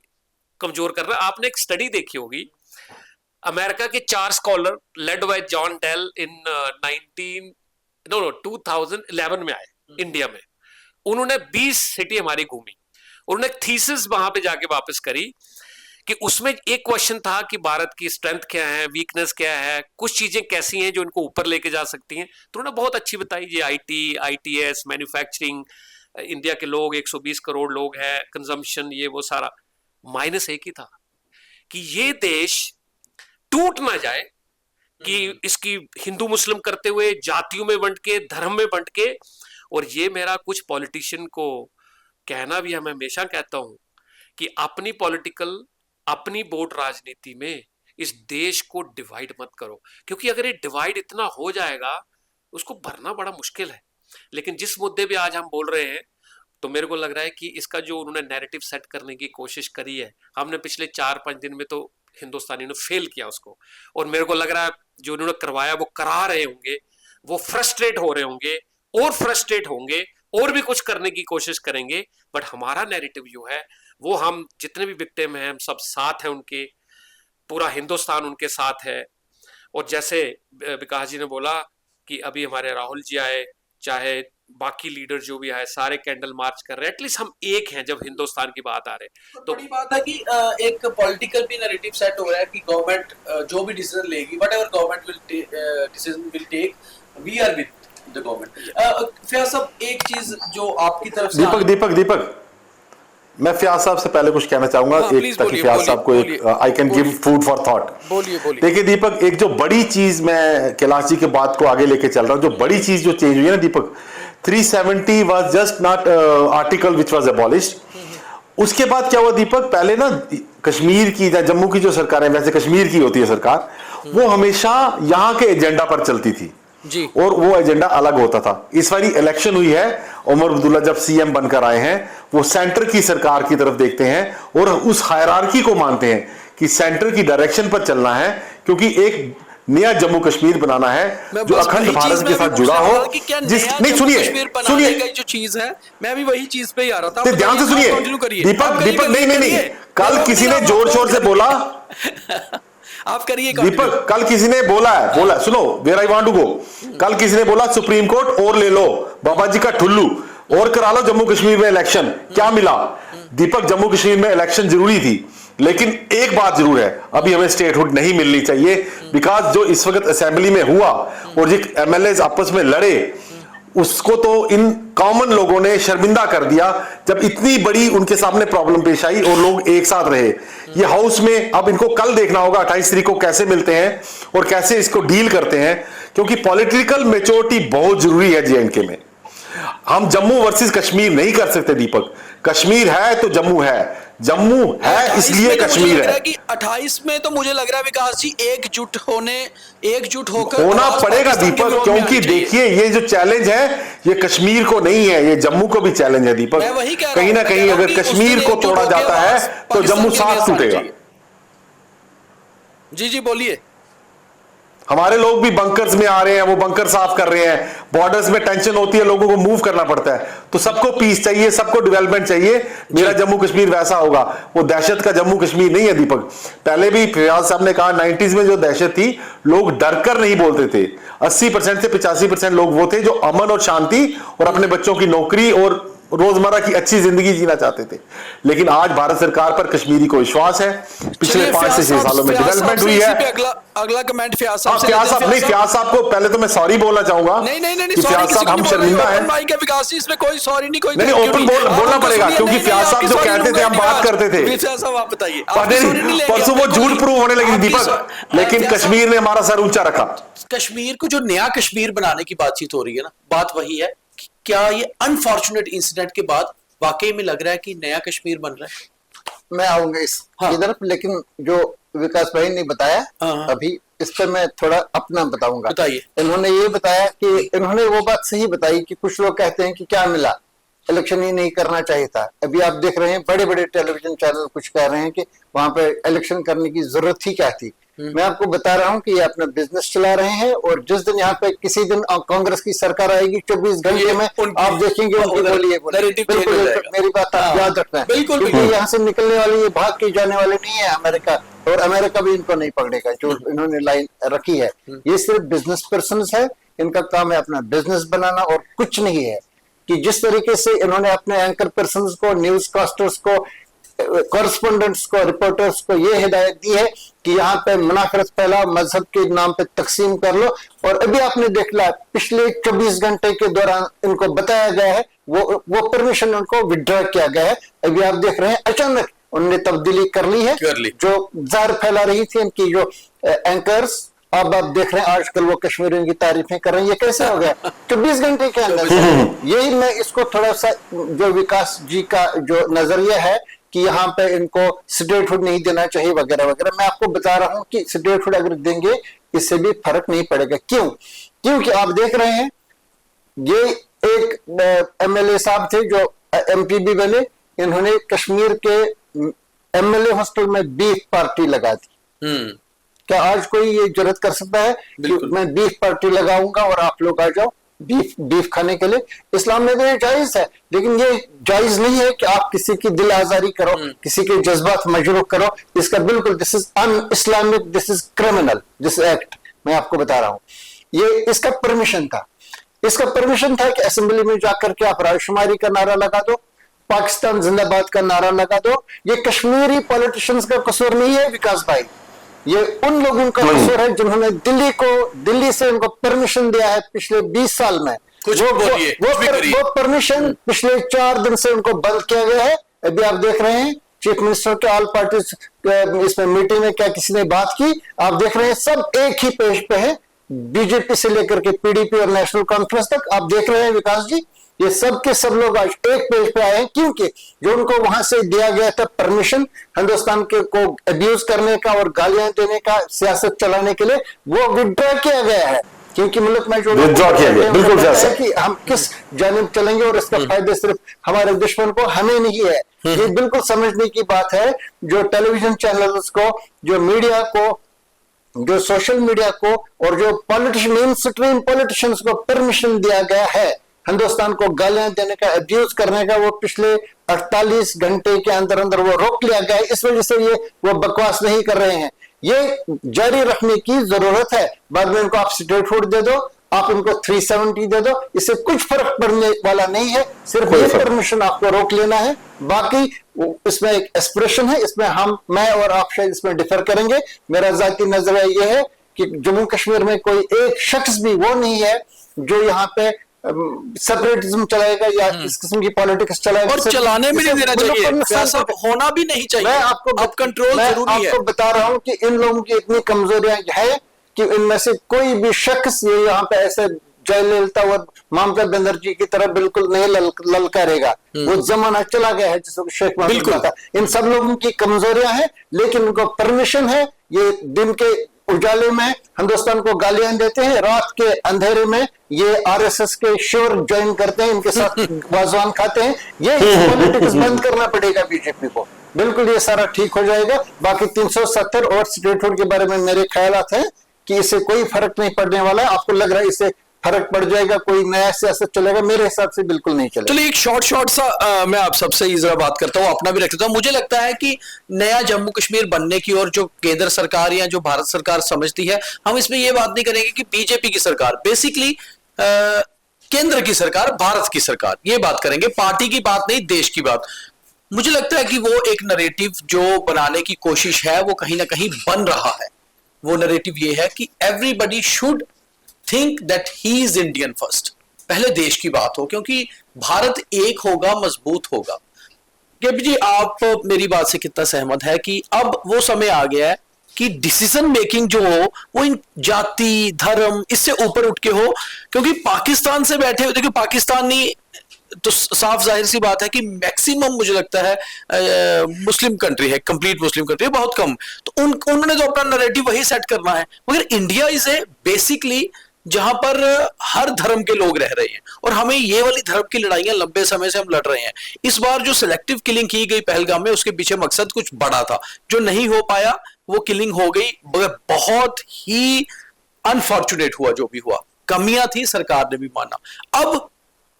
कमजोर कर रहा है। आपने एक स्टडी देखी होगी, अमेरिका के 4 scholar led by John Dale in 2011 में आए इंडिया में। उन्होंने 20 सिटी हमारी घूमी, उन्होंने थीसिस वहां पे जाके वापस करी कि उसमें एक क्वेश्चन था कि भारत की स्ट्रेंथ क्या है, वीकनेस क्या है, कुछ चीजें कैसी हैं जो इनको ऊपर लेके जा सकती हैं। तो उन्होंने बहुत अच्छी बताई, ये आईटी, आईटीएस, मैन्युफैक्चरिंग, इंडिया के लोग 120 करोड़ लोग हैं, कंजम्पशन, ये वो सारा। माइनस एक ही था कि ये देश टूट ना जाए, कि इसकी हिंदू मुस्लिम करते हुए जातियों में बंट के, धर्म में बंट के। और ये मेरा कुछ पॉलिटिशियन को कहना भी है, मैं हमेशा कहता हूं कि अपनी पॉलिटिकल, अपनी वोट राजनीति में इस देश को डिवाइड मत करो, क्योंकि अगर ये डिवाइड इतना हो जाएगा उसको भरना बड़ा मुश्किल है। लेकिन जिस मुद्दे पे आज हम बोल रहे हैं, तो मेरे को लग रहा है कि इसका जो उन्होंने नैरेटिव सेट करने की कोशिश करी है, हमने पिछले 4-5 दिन में तो हिंदुस्तानी ने फेल किया उसको, और मेरे को लग रहा है जो उन्होंने करवाया वो करा रहे होंगे, वो फ्रस्ट्रेट हो रहे होंगे और फ्रस्ट्रेट होंगे और भी कुछ करने की कोशिश करेंगे। बट हमारा नैरेटिव जो है वो, हम जितने भी विक्टिम हैं हम सब साथ हैं उनके, पूरा हिंदुस्तान उनके साथ है। और जैसे विकास जी ने बोला कि अभी हमारे राहुल जी आए, चाहे बाकी लीडर जो भी आए, सारे कैंडल मार्च कर रहे हैं, एटलीस्ट हम एक हैं जब हिंदुस्तान की बात आ रही है। तो बड़ी बात है कि एक पॉलिटिकल भी नैरेटिव सेट हो रहा है कि गवर्नमेंट जो भी डिसीजन लेगी, whatever government will take, we are with the government. Faiz साहब, एक चीज जो आपकी तरफ से दीपक मैं फयाज साहब से पहले कुछ कहना चाहूंगा, एक ताकि फयाज साहब को एक I can give food for thought. बोलिए। देखिए दीपक, एक जो बड़ी चीज, मैं कैलाश जी के बात को आगे लेके चल रहा हूं, जो बड़ी चीज जो चेंज हुई है ना दीपक, 370 was just not article which was abolished. उसके बाद क्या हुआ दीपक, पहले ना कश्मीर की या जम्मू की जो सरकार है, वैसे कश्मीर की होती है सरकार, वो हमेशा यहाँ के एजेंडा पर चलती थी जी, और वो एजेंडा अलग होता था। इस बारी इलेक्शन हुई है, उमर अब्दुल्ला जब सीएम बनकर आए हैं, वो सेंटर की सरकार की तरफ देखते हैं और उस हायरार्की को मानते हैं कि सेंटर की डायरेक्शन पर चलना है, क्योंकि एक नया जम्मू कश्मीर बनाना है जो अखंड भारत के साथ जुड़ा हो। नहीं, सुनिए जो चीज है, मैं भी वही चीज पे ही आ रहा था। ध्यान से सुनिए दीपक, नहीं, कल किसी ने जोर शोर से बोला आप करिए दीपक, कल किसी ने बोला सुनो, where I want to go, कल किसी ने बोला सुप्रीम कोर्ट और ले लो, बाबा जी का ठुल्लू, और करा लो जम्मू कश्मीर में इलेक्शन। क्या मिला दीपक? जम्मू कश्मीर में इलेक्शन जरूरी थी, लेकिन एक बात जरूर है, अभी हमें स्टेटहुड नहीं मिलनी चाहिए, बिकॉज जो इस वक्त असेंबली में हुआ और जो एमएलए आपस में लड़े, उसको तो इन कॉमन लोगों ने शर्मिंदा कर दिया, जब इतनी बड़ी उनके सामने प्रॉब्लम पेश आई और लोग एक साथ रहे। ये हाउस में अब इनको कल देखना होगा 28 तारीख को कैसे मिलते हैं और कैसे इसको डील करते हैं, क्योंकि पॉलिटिकल मैच्योरिटी बहुत जरूरी है जेएंडके में। हम जम्मू वर्सेस कश्मीर नहीं कर सकते दीपक, कश्मीर है तो जम्मू है, जम्मू है इसलिए कश्मीर है। कि 28 में तो मुझे लग रहा है विकास जी एकजुट होकर होना पड़ेगा दीपक, क्योंकि देखिए ये जो चैलेंज है ये कश्मीर को नहीं है, ये जम्मू को भी चैलेंज है दीपक। कहीं ना कहीं अगर कश्मीर को तोड़ा जाता है तो जम्मू साथ टूटेगा। जी बोलिए। हमारे लोग भी बंकर्स में आ रहे हैं, वो बंकर साफ कर रहे हैं, बॉर्डर्स में टेंशन होती है, लोगों को मूव करना पड़ता है, तो सबको पीस चाहिए, सबको डेवलपमेंट चाहिए। मेरा जम्मू कश्मीर वैसा होगा, वो दहशत का जम्मू कश्मीर नहीं है दीपक। पहले भी फयाज साहब ने कहा 90s में जो दहशत थी, लोग डरकर नहीं बोलते थे, 80% से 85% लोग वो थे जो अमन और शांति और अपने बच्चों की नौकरी और रोजमर्रा की अच्छी जिंदगी जीना चाहते थे। लेकिन आज भारत सरकार पर कश्मीरी को विश्वास है, पिछले 5 से 6 सालों में डेवलपमेंट हुई है। अगला कमेंट फयाज साहब फयाज साहब को पहले तो मैं सॉरी बोलना चाहूंगा। नहीं, फयाज साहब हम शर्मिंदा हैं। इसमें कोई सॉरी नहीं, कोई नहीं, ओपन बोलना पड़ेगा, क्योंकि फयाज साहब जो कहते थे हम बात करते थे। फयाज साहब आप बताइए, परसों वो झूठ प्रूव होने लगी दीपक, लेकिन कश्मीर ने हमारा सर ऊंचा रखा। कश्मीर को जो नया कश्मीर बनाने की बातचीत हो रही है ना, बात वही है, क्या ये अनफॉर्चुनेट इंसिडेंट के बाद वाकई में लग रहा है कि नया कश्मीर बन रहा है? मैं आऊंगा इस इधर, लेकिन जो विकास भाई ने बताया अभी, इस पर मैं थोड़ा अपना बताऊंगा। बताइए। इन्होंने ये बताया कि इन्होंने वो बात सही बताई कि कुछ लोग कहते हैं कि क्या मिला, इलेक्शन ही नहीं करना चाहिए था। अभी आप देख रहे हैं बड़े बड़े टेलीविजन चैनल कुछ कह रहे हैं कि वहां पे इलेक्शन करने की जरूरत ही क्या थी। मैं आपको बता रहा हूं कि ये अपना बिजनेस चला रहे हैं, और जिस दिन यहाँ पे किसी दिन कांग्रेस की सरकार आएगी 24 घंटे में आप देखेंगे उनकी बोलिए बिल्कुल मेरी बात आप याद रखना है, क्योंकि यहाँ से निकलने वाली, ये भाग के जाने वाले नहीं है अमेरिका, और अमेरिका भी इनको नहीं पकड़ेगा जो इन्होंने लाइन रखी है। ये सिर्फ बिजनेस पर्सन है, इनका काम है अपना बिजनेस बनाना और कुछ नहीं है। कि जिस तरीके से इन्होंने अपने एंकर पर्सन को, न्यूज कास्टर्स को, कॉरेस्पोंडेंट्स को, रिपोर्टर्स को ये हिदायत दी है कि यहाँ पे मुनाफरत फैला, मजहब के नाम पे तकसीम कर लो, और अभी आपने देख लिया पिछले 24 घंटे के दौरान इनको बताया गया है, वो परमिशन उनको विड्रॉ किया गया है। अभी आप देख रहे हैं अचानक उन्होंने तब्दीली कर ली है, जो जहर फैला रही थी इनकी जो एंकर्स, अब आप देख रहे हैं आजकल वो कश्मीरियों की तारीफें कर रहे हैं। ये कैसे हो गया 24 घंटे के अंदर? यही मैं इसको थोड़ा सा, जो विकास जी का जो नजरिया है कि यहाँ पे इनको स्टेटहुड नहीं देना चाहिए वगैरह वगैरह, मैं आपको बता रहा हूँ कि स्टेटहुड अगर देंगे इससे भी फर्क नहीं पड़ेगा। क्यों? क्योंकि आप देख रहे हैं ये एक एमएलए साहब थे जो MP भी बने, इन्होंने कश्मीर के MLA हॉस्टल में बीफ पार्टी लगा दी। क्या आज कोई ये जरूरत कर सकता है कि मैं बीफ पार्टी लगाऊंगा और आप लोग आ जाओ बीफ खाने के लिए? इस्लाम में तो ये जायज है, लेकिन ये जायज नहीं है कि आप किसी की दिल आजारी करो, किसी के जज्बात मजरूह करो। इसका बिल्कुल, this is un Islamic, this is criminal, this act. मैं आपको बता रहा हूं, ये इसका परमिशन था। इसका परमिशन था कि असेंबली में जाकर के आप रायशुमारी का नारा लगा दो, पाकिस्तान जिंदाबाद का नारा लगा दो। ये कश्मीरी पॉलिटिशियंस का कसूर नहीं है विकास भाई, ये उन लोगों का कसूर है जिन्होंने दिल्ली से उनको परमिशन दिया है पिछले 20 साल में। वो परमिशन पिछले 4 दिन से उनको बंद किया गया है। अभी आप देख रहे हैं चीफ मिनिस्टर के ऑल पार्टीज इसमें मीटिंग में क्या किसी ने बात की, आप देख रहे हैं सब एक ही पेज पे है, बीजेपी से लेकर के PDP और नेशनल कॉन्फ्रेंस तक। आप देख रहे हैं विकास जी, ये सब के सब लोग आज एक पेज पे आए हैं, क्योंकि जो उनको वहां से दिया गया था परमिशन हिंदुस्तान के को अब्यूज करने का और गालियां देने का, सियासत चलाने के लिए, वो विड्रॉ किया गया है। क्योंकि मुल्क में जो विड्रॉ किया गया, बिल्कुल है कि हम किस जानिब चलेंगे और इसका फायदे सिर्फ हमारे दुश्मन को, हमें नहीं है। ये बिल्कुल समझने की बात है। जो टेलीविजन चैनल्स को, जो मीडिया को, जो सोशल मीडिया को और जो पॉलिटिशियन, मेन स्ट्रीम पॉलिटिशियंस को परमिशन दिया गया है हिंदुस्तान को गालियां देने का, अब्यूज करने का, वो पिछले 48 घंटे के अंदर अंदर वो रोक लिया गया है। इस वजह से ये वो बकवास नहीं कर रहे हैं। ये जारी रखने की जरूरत है। बाद में इनको आप स्टेट फूड दे दो, आप इनको 370 दे दो, इससे कुछ फर्क पड़ने वाला नहीं है। सिर्फ ये परमिशन आपको रोक लेना है। बाकी इसमें एक एक्सप्रेशन है, इसमें मैं और आप शायद इसमें डिफर करेंगे। मेरा जाती नजरिया ये है कि जम्मू कश्मीर में कोई एक शख्स भी वो नहीं है जो यहाँ पे सेपरेटिज्म चलाएगा या इस किस्म की पॉलिटिक्स चलाएगा, और चलाने भी नहीं देना चाहिए, ऐसा होना भी नहीं चाहिए। मैं आपको कंट्रोल जरूरी है। आपको बता रहा हूं कि इन लोगों की इतनी कमजोरियां है कि इनमें से कोई भी शख्स ये यहाँ पे ऐसे जयललिता और ममता बनर्जी की तरह बिल्कुल नहीं ललकारेगा। वो जमाना चला गया है जिसको शेख महमूद था। इन सब लोगों की कमजोरियां हैं, लेकिन उनको परमिशन है। ये दिन के उजाले में हिंदुस्तान को गालियां देते हैं, रात के अंधेरे में ये RSS के शिविर ज्वाइन करते हैं, इनके साथ वाजवान खाते हैं। ये पॉलिटिक्स बंद करना पड़ेगा बीजेपी को। बिल्कुल ये सारा ठीक हो जाएगा। बाकी 370 और स्टेट फूड के बारे में मेरे ख्यालात हैं कि इससे कोई फर्क नहीं पड़ने वाला है। आपको लग रहा है इससे फर्क पड़ जाएगा, कोई नया सियासत चलेगा? मेरे हिसाब से बिल्कुल नहीं चलेगा। चलिए एक शॉर्ट सा मैं आप सबसे जरा बात करता हूँ, अपना भी रख लेता हूँ। मुझे लगता है कि नया जम्मू कश्मीर बनने की और जो केंद्र सरकार या जो भारत सरकार समझती है, हम इसमें ये बात नहीं करेंगे कि बीजेपी की सरकार, बेसिकली केंद्र की सरकार, भारत की सरकार, ये बात करेंगे, पार्टी की बात नहीं, देश की बात। मुझे लगता है कि वो एक नरेटिव जो बनाने की कोशिश है वो कहीं ना कहीं बन रहा है। वो नरेटिव ये है कि everybody should think that he is Indian first. पहले देश की बात हो, क्योंकि भारत एक होगा, मजबूत होगा। गेपी जी, आप मेरी बात से कितना सहमत है कि अब वो समय आ गया है कि डिसीजन मेकिंग जो हो वो इन जाति, धर्म, इससे ऊपर उठ के हो? क्योंकि पाकिस्तान से बैठे हुए, देखिए पाकिस्तानी तो साफ जाहिर सी बात है कि मैक्सिमम मुझे लगता है मुस्लिम कंट्री है, कंप्लीट मुस्लिम कंट्री है, बहुत कम। तो उन्होंने तो अपना नैरेटिव वही सेट करना है। मगर इंडिया इज ए बेसिकली जहां पर हर धर्म के लोग रह रहे हैं, और हमें ये वाली धर्म की लड़ाइयां लंबे समय से हम लड़ रहे हैं। इस बार जो सिलेक्टिव किलिंग की गई पहलगाम में, उसके पीछे मकसद कुछ बड़ा था, जो नहीं हो पाया, वो किलिंग हो गई, मगर बहुत ही अनफॉर्चुनेट हुआ जो भी हुआ। कमियां थी, सरकार ने भी माना। अब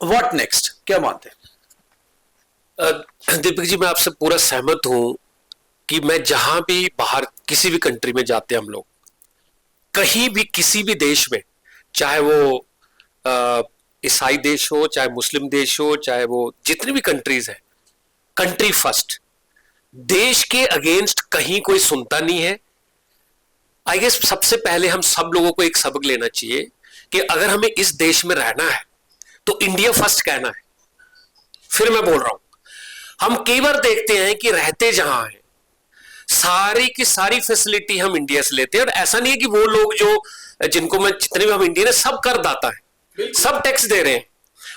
व्हाट नेक्स्ट, क्या मानते हैं? दीपक जी, मैं आपसे पूरा सहमत हूं कि मैं जहां भी बाहर किसी भी कंट्री में जाते हैं हम लोग, कहीं भी किसी भी देश में, चाहे वो ईसाई देश हो, चाहे मुस्लिम देश हो, चाहे वो जितनी भी कंट्रीज है, कंट्री फर्स्ट। देश के अगेंस्ट कहीं कोई सुनता नहीं है। आई गेस सबसे पहले हम सब लोगों को एक सबक लेना चाहिए कि अगर हमें इस देश में रहना है तो इंडिया फर्स्ट कहना है। फिर मैं बोल रहा हूं, हम कई बार देखते हैं कि रहते जहां हैं सारी की सारी फैसिलिटी हम इंडिया से लेते हैं, और ऐसा नहीं है कि वो लोग जो जिनको मैं जितने भी हम इंडियन है सब करदाता है, सब टैक्स दे रहे हैं।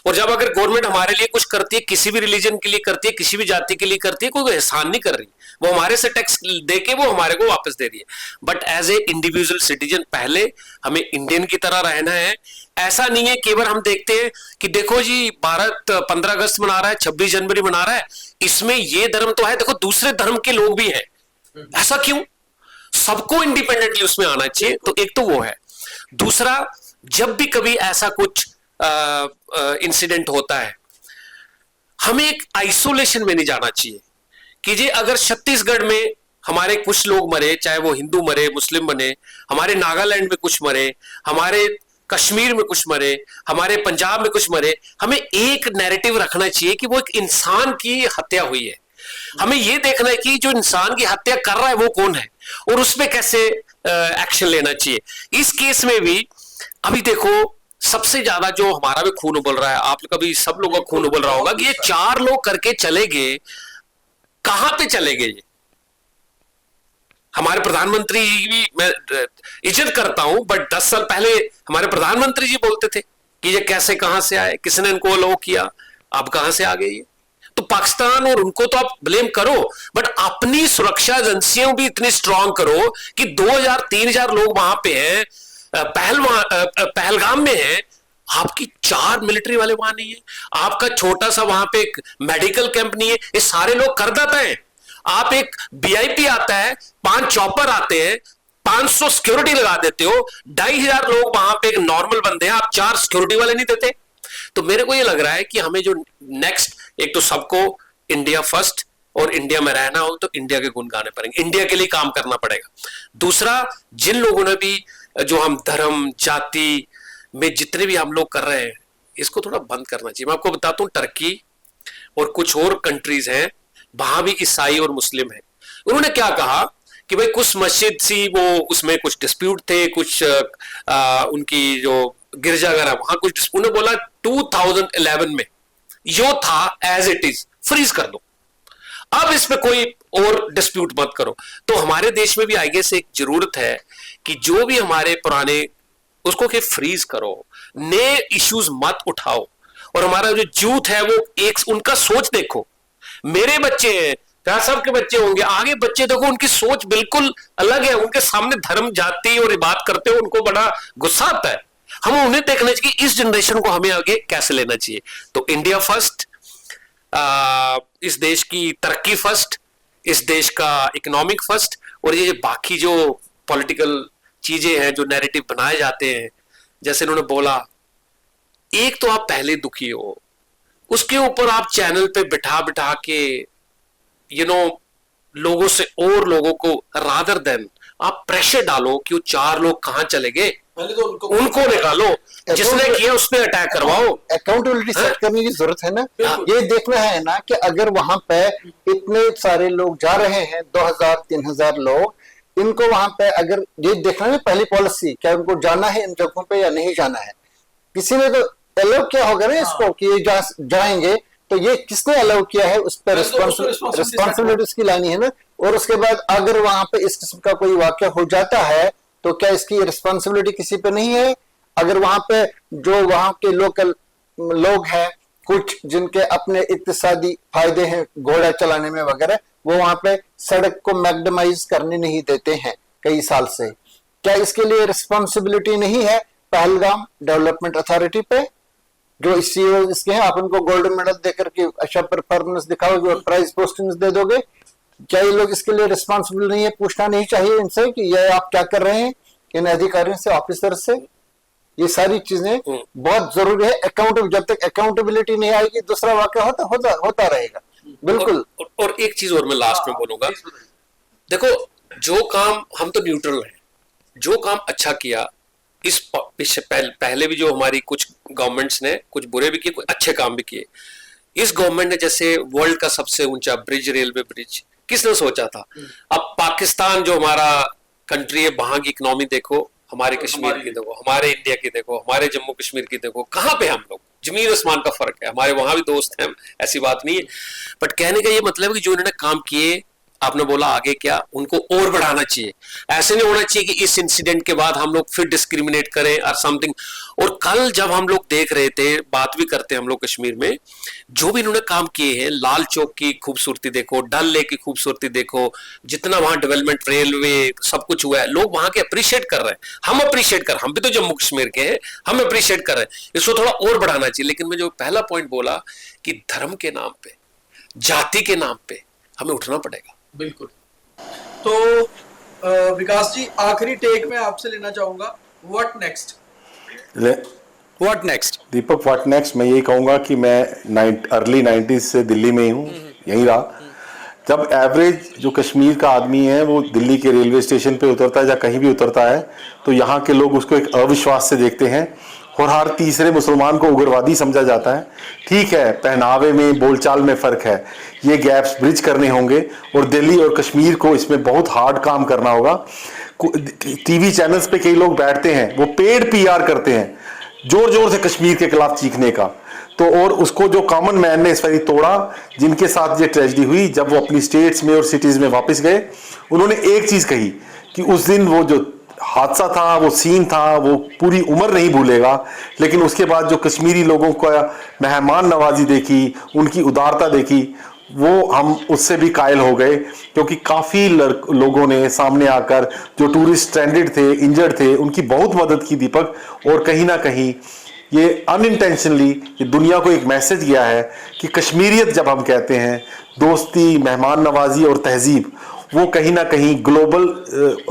और जब अगर गवर्नमेंट हमारे लिए कुछ करती है, किसी भी रिलीजन के लिए करती है, किसी भी जाति के लिए करती है, कोई एहसान नहीं कर रही, वो हमारे से टैक्स देके वो हमारे को वापस दे रही है। But as a individual citizen पहले हमें इंडियन की तरह रहना है। ऐसा नहीं है केवल हम देखते हैं कि देखो जी भारत 15 अगस्त मना रहा है, 26 जनवरी मना रहा है, इसमें ये धर्म तो है, देखो दूसरे धर्म के लोग भी हैं, ऐसा क्यों? सबको इंडिपेंडेंटली उसमें आना चाहिए। तो एक तो वो है। दूसरा, जब भी कभी ऐसा कुछ इंसिडेंट होता है, हमें एक आइसोलेशन में नहीं जाना चाहिए कि जी अगर छत्तीसगढ़ में हमारे कुछ लोग मरे, चाहे वो हिंदू मरे, मुस्लिम बने, हमारे नागालैंड में कुछ मरे, हमारे कश्मीर में कुछ मरे, हमारे पंजाब में कुछ मरे, हमें एक नैरेटिव रखना चाहिए कि वो एक इंसान की हत्या हुई है। हमें यह देखना है कि जो इंसान की हत्या कर रहा है वो कौन है और उसमें कैसे एक्शन लेना चाहिए। इस केस में भी अभी देखो सबसे ज्यादा जो हमारा भी खून उबल रहा है, आप कभी सब लोगों का खून उबल रहा होगा कि ये 4 लोग करके चले गए, कहां पे चले गए? हमारे प्रधानमंत्री भी, मैं इज्जत करता हूं, बट 10 साल पहले हमारे प्रधानमंत्री जी बोलते थे कि ये कैसे कहां से आए, किसने इनको अलाउ किया, अब कहां से आ गए ये? तो पाकिस्तान और उनको तो आप ब्लेम करो, बट अपनी सुरक्षा एजेंसियों भी इतनी स्ट्रांग करो कि 2000-3000 लोग वहां पे हैं, पहलगाम में है, आपकी 4 मिलिट्री वाले वहां नहीं है, आपका छोटा सा वहां पे एक मेडिकल कैंप नहीं है, ये सारे लोग करदाता हैं। आप एक वीआईपी आता है, 5 चॉपर आते हैं, 500 सिक्योरिटी लगा देते हो, 2500 लोग वहां पे एक नॉर्मल बंदे हैं, आप 4 सिक्योरिटी वाले नहीं देते। तो मेरे को ये लग रहा है कि हमें जो नेक्स्ट, एक तो सबको इंडिया फर्स्ट, और इंडिया में रहना हो तो इंडिया के गुण गाने पड़ेंगे, इंडिया के लिए काम करना पड़ेगा। दूसरा, जिन लोगों ने भी जो हम धर्म जाति में जितने भी हम लोग कर रहे हैं, इसको थोड़ा बंद करना चाहिए। मैं आपको बताता हूँ, टर्की और कुछ और कंट्रीज हैं, वहां भी ईसाई और मुस्लिम हैं। उन्होंने क्या कहा कि भाई कुछ मस्जिद सी, वो उसमें कुछ डिस्प्यूट थे, कुछ उनकी जो गिरजाघर है वहां कुछ, उन्होंने बोला 2011 में यो था एज इट इज, फ्रीज कर दो, अब इसमें कोई और डिस्प्यूट मत करो। तो हमारे देश में भी आई गेस एक जरूरत है कि जो भी हमारे पुराने, उसको के फ्रीज करो, नए इश्यूज मत उठाओ। और हमारा जो यूथ है वो एक, उनका सोच देखो, मेरे बच्चे हैं, क्या सबके बच्चे होंगे, आगे बच्चे देखो, उनकी सोच बिल्कुल अलग है, उनके सामने धर्म जाति और बात करते हो उनको बड़ा गुस्सा आता है। हमें उन्हें देखना चाहिए इस जनरेशन को हमें आगे कैसे लेना चाहिए। तो इंडिया फर्स्ट, इस देश की तरक्की फर्स्ट, इस देश का इकोनॉमिक फर्स्ट, और ये बाकी जो पॉलिटिकल चीजें हैं, जो नैरेटिव बनाए जाते हैं, जैसे इन्होंने बोला, एक तो आप पहले दुखी हो, उसके ऊपर आप चैनल पे बिठा बिठा के लोगों से और लोगों को रादर देन आप प्रेशर डालो कि वो 4 लोग कहां चले गए, पहले तो उनको निकालो, जिसने किया उस पर अटैक करवाओ। अकाउंटेबिलिटी सेट करने की जरूरत है ना। ये देखना है ना कि अगर वहां पे इतने सारे लोग जा रहे हैं, 2000-3000 लोग, इनको वहां पे अगर ये देखना है पहली पॉलिसी, क्या उनको जाना है इन जगहों पे या नहीं जाना है। किसी ने तो अलाउ किया होगा ना इसको कि ये जाएंगे, तो ये किसने अलाउ किया है, उस पर रिस्पॉन्सिबिलिटी उसकी लानी है ना। और उसके बाद अगर वहां पे इस किस्म का कोई वाकया हो जाता है तो क्या इसकी रिस्पॉन्सिबिलिटी किसी पे नहीं है? अगर वहां पे जो वहां के लोकल लोग हैं, कुछ जिनके अपने इक्तिसादी फायदे हैं घोड़ा चलाने में वगैरह, वो वहां पे सड़क को मैक्सिमाइज करने नहीं देते हैं कई साल से, क्या इसके लिए रिस्पॉन्सिबिलिटी नहीं है पहलगाम डेवलपमेंट अथॉरिटी पे, जो सीईओ इसके हैं? आप उनको गोल्डन मेडल देकर के अच्छा परफॉर्मेंस दिखाओगे और प्राइज पोस्टिंग्स दे दोगे, क्या ये लोग इसके लिए रिस्पॉन्सिबल नहीं है? पूछना नहीं चाहिए इनसे कि ये आप क्या कर रहे हैं, इन अधिकारियों से, ऑफिसर से? ये सारी चीजें बहुत जरूरी है। अकाउंटेबिलिटी, जब तक अकाउंटेबिलिटी नहीं आएगी दूसरा वाकया होता रहेगा। बिल्कुल। और एक चीज और मैं लास्ट में बोलूंगा, देखो जो काम, हम तो न्यूट्रल हैं, जो काम अच्छा किया इस पहले भी जो हमारी कुछ गवर्नमेंट्स ने कुछ बुरे भी किए, कुछ अच्छे काम भी किए। इस गवर्नमेंट ने जैसे वर्ल्ड का सबसे ऊंचा ब्रिज, रेलवे ब्रिज, किसने सोचा था? अब पाकिस्तान जो हमारा कंट्री है, वहां की इकोनॉमी देखो, हमारे कश्मीर की देखो, हमारे इंडिया की देखो, हमारे जम्मू कश्मीर की देखो, कहां पे हम लोग, जमीन आसमान का फर्क है। हमारे वहां भी दोस्त हैं, ऐसी बात नहीं है, बट कहने का ये मतलब है कि जो इन्होंने काम किए आपने बोला आगे क्या, उनको और बढ़ाना चाहिए। ऐसे नहीं होना चाहिए कि इस इंसिडेंट के बाद हम लोग फिर डिस्क्रिमिनेट करें और समथिंग। और कल जब हम लोग देख रहे थे, बात भी करते हैं हम लोग कश्मीर में, जो भी इन्होंने काम किए हैं, लाल चौक की खूबसूरती देखो, डल लेक की खूबसूरती देखो, जितना वहां डेवलपमेंट, रेलवे, सब कुछ हुआ है, लोग वहां के अप्रिशिएट कर रहे हैं। हम भी तो जम्मू कश्मीर के हैं, हम अप्रिशिएट कर रहे हैं, इसको थोड़ा और बढ़ाना चाहिए। लेकिन मैं जो पहला पॉइंट बोला कि धर्म के नाम पे, जाति के नाम पे हमें उठना पड़ेगा। बिल्कुल। तो विकास जी, आखिरी टेक में आपसे लेना चाहूंगा, what next? What next Deepak, what next, मैं यही कहूंगा कि मैं अर्ली 90s से दिल्ली में ही हूँ, यहीं रहा। जब एवरेज जो कश्मीर का आदमी है वो दिल्ली के रेलवे स्टेशन पे उतरता है या कहीं भी उतरता है, तो यहाँ के लोग उसको एक अविश्वास से देखते हैं और हर तीसरे मुसलमान को उग्रवादी समझा जाता है। ठीक है, पहनावे में, बोलचाल में फ़र्क है, ये गैप्स ब्रिज करने होंगे और दिल्ली और कश्मीर को इसमें बहुत हार्ड काम करना होगा। टीवी चैनल्स पे कई लोग बैठते हैं, वो पेड पीआर करते हैं जोर जोर से कश्मीर के खिलाफ चीखने का, तो और उसको जो कॉमन मैन ने इस बारी तोड़ा, जिनके साथ ये ट्रेजेडी हुई, जब वो अपनी स्टेट्स में और सिटीज में वापस गए, उन्होंने एक चीज कही कि उस दिन वो जो हादसा था, वो सीन था, वो पूरी उम्र नहीं भूलेगा। लेकिन उसके बाद जो कश्मीरी लोगों का मेहमान नवाजी देखी, उनकी उदारता देखी, वो हम उससे भी कायल हो गए, क्योंकि काफ़ी लोगों ने सामने आकर, जो टूरिस्ट स्ट्रैंडेड थे, इंजर्ड थे, उनकी बहुत मदद की दीपक। और कहीं ना कहीं ये अनइंटेंशनली ये दुनिया को एक मैसेज गया है कि कश्मीरियत जब हम कहते हैं, दोस्ती, मेहमान नवाजी और तहजीब, वो कहीं ना कहीं ग्लोबल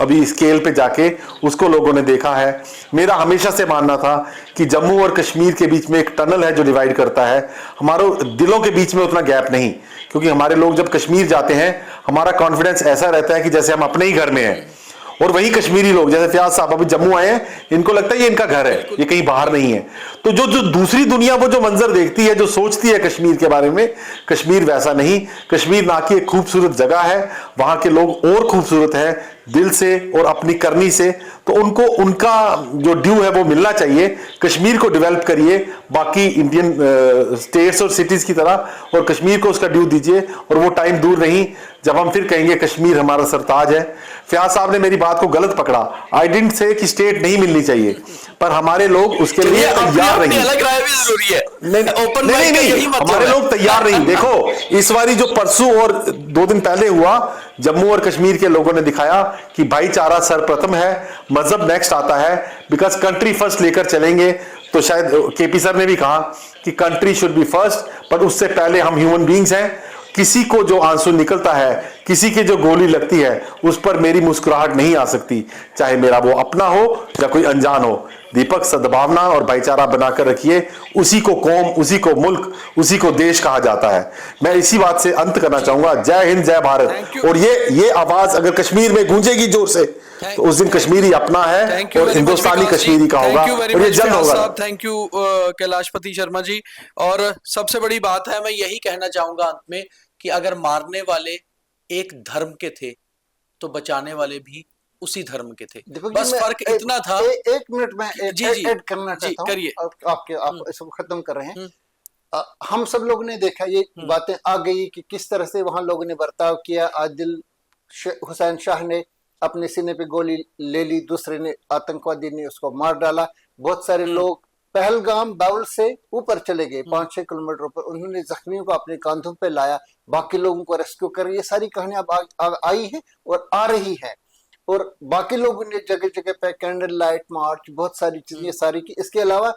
अभी स्केल पे जाके उसको लोगों ने देखा है। मेरा हमेशा से मानना था कि जम्मू और कश्मीर के बीच में एक टनल है जो डिवाइड करता है, हमारे दिलों के बीच में उतना गैप नहीं, क्योंकि हमारे लोग जब कश्मीर जाते हैं, हमारा कॉन्फिडेंस ऐसा रहता है कि जैसे हम अपने ही घर में हैं। और वही कश्मीरी लोग, जैसे फयाज साहब अभी जम्मू आए हैं, इनको लगता है ये इनका घर है, ये कहीं बाहर नहीं है। तो जो दूसरी दुनिया वो जो मंजर देखती है, जो सोचती है कश्मीर के बारे में, कश्मीर वैसा नहीं। कश्मीर ना की एक खूबसूरत जगह है, वहां के लोग और खूबसूरत है दिल से और अपनी करनी से। तो उनको उनका जो ड्यू है वो मिलना चाहिए। कश्मीर को डेवलप करिए बाकी इंडियन स्टेट्स और सिटीज की तरह, और कश्मीर को उसका ड्यू दीजिए। और वो टाइम दूर नहीं जब हम फिर कहेंगे कश्मीर हमारा सरताज है। फयाज साहब ने मेरी बात को गलत पकड़ा, आई डिडंट से कि स्टेट नहीं मिलनी चाहिए, पर हमारे लोग उसके लिए तैयार नहीं। अलग राय भी जरूरी है, नहीं, हमारे लोग तैयार नहीं। देखो, इस बारी जो परसों और 2 दिन पहले हुआ, जम्मू और कश्मीर के लोगों ने दिखाया कि भाईचारा सर्वप्रथम है, मजहब नेक्स्ट आता है। बिकॉज कंट्री फर्स्ट लेकर चलेंगे, तो शायद केपी सर ने भी कहा कि कंट्री शुड बी फर्स्ट, पर उससे पहले हम ह्यूमन बींग्स हैं। किसी को जो आंसू निकलता है, किसी की जो गोली लगती है, उस पर मेरी मुस्कुराहट नहीं आ सकती, चाहे मेरा वो अपना हो या कोई अनजान हो। दीपक, सद्भावना और भाईचारा बनाकर रखिए, उसी को कौम, उसी को मुल्क, उसी को देश कहा जाता है। मैं इसी बात से अंत करना चाहूंगा। जय हिंद, जय भारत। और ये आवाज अगर कश्मीर में गूंजेगी जोर से, तो उस दिन कश्मीरी अपना है और हिंदुस्तानी कश्मीरी का होगा, और ये जल्द होगा। Thank you Kailashpati Sharma ji. और सबसे बड़ी बात है, मैं यही कहना चाहूंगा अंत में, कि अगर मारने वाले एक धर्म के थे, तो बचाने वाले भी उसी धर्म के थे। बस फर्क इतना था। एक मिनट में ऐड करना चाहता हूं। करिए। आप इसको खत्म कर रहे हैं। हम सब लोगों ने देखा, ये बातें आ गई कि किस तरह से वहां लोगों ने बर्ताव किया। आदिल हुसैन शाह ने अपने सीने पे गोली ले ली, दूसरे ने, आतंकवादी ने उसको मार डाला। बहुत सारे लोग पहलगाम बाउल से ऊपर चले गए, 5-6 किलोमीटर ऊपर, उन्होंने जख्मियों को अपने कांधों पे लाया, बाकी लोगों को रेस्क्यू कर। ये सारी कहानियां अब आई है और आ रही है। और बाकी लोगों ने जगह जगह पे कैंडल लाइट मार्च, बहुत सारी चीजें सारी की। इसके अलावा,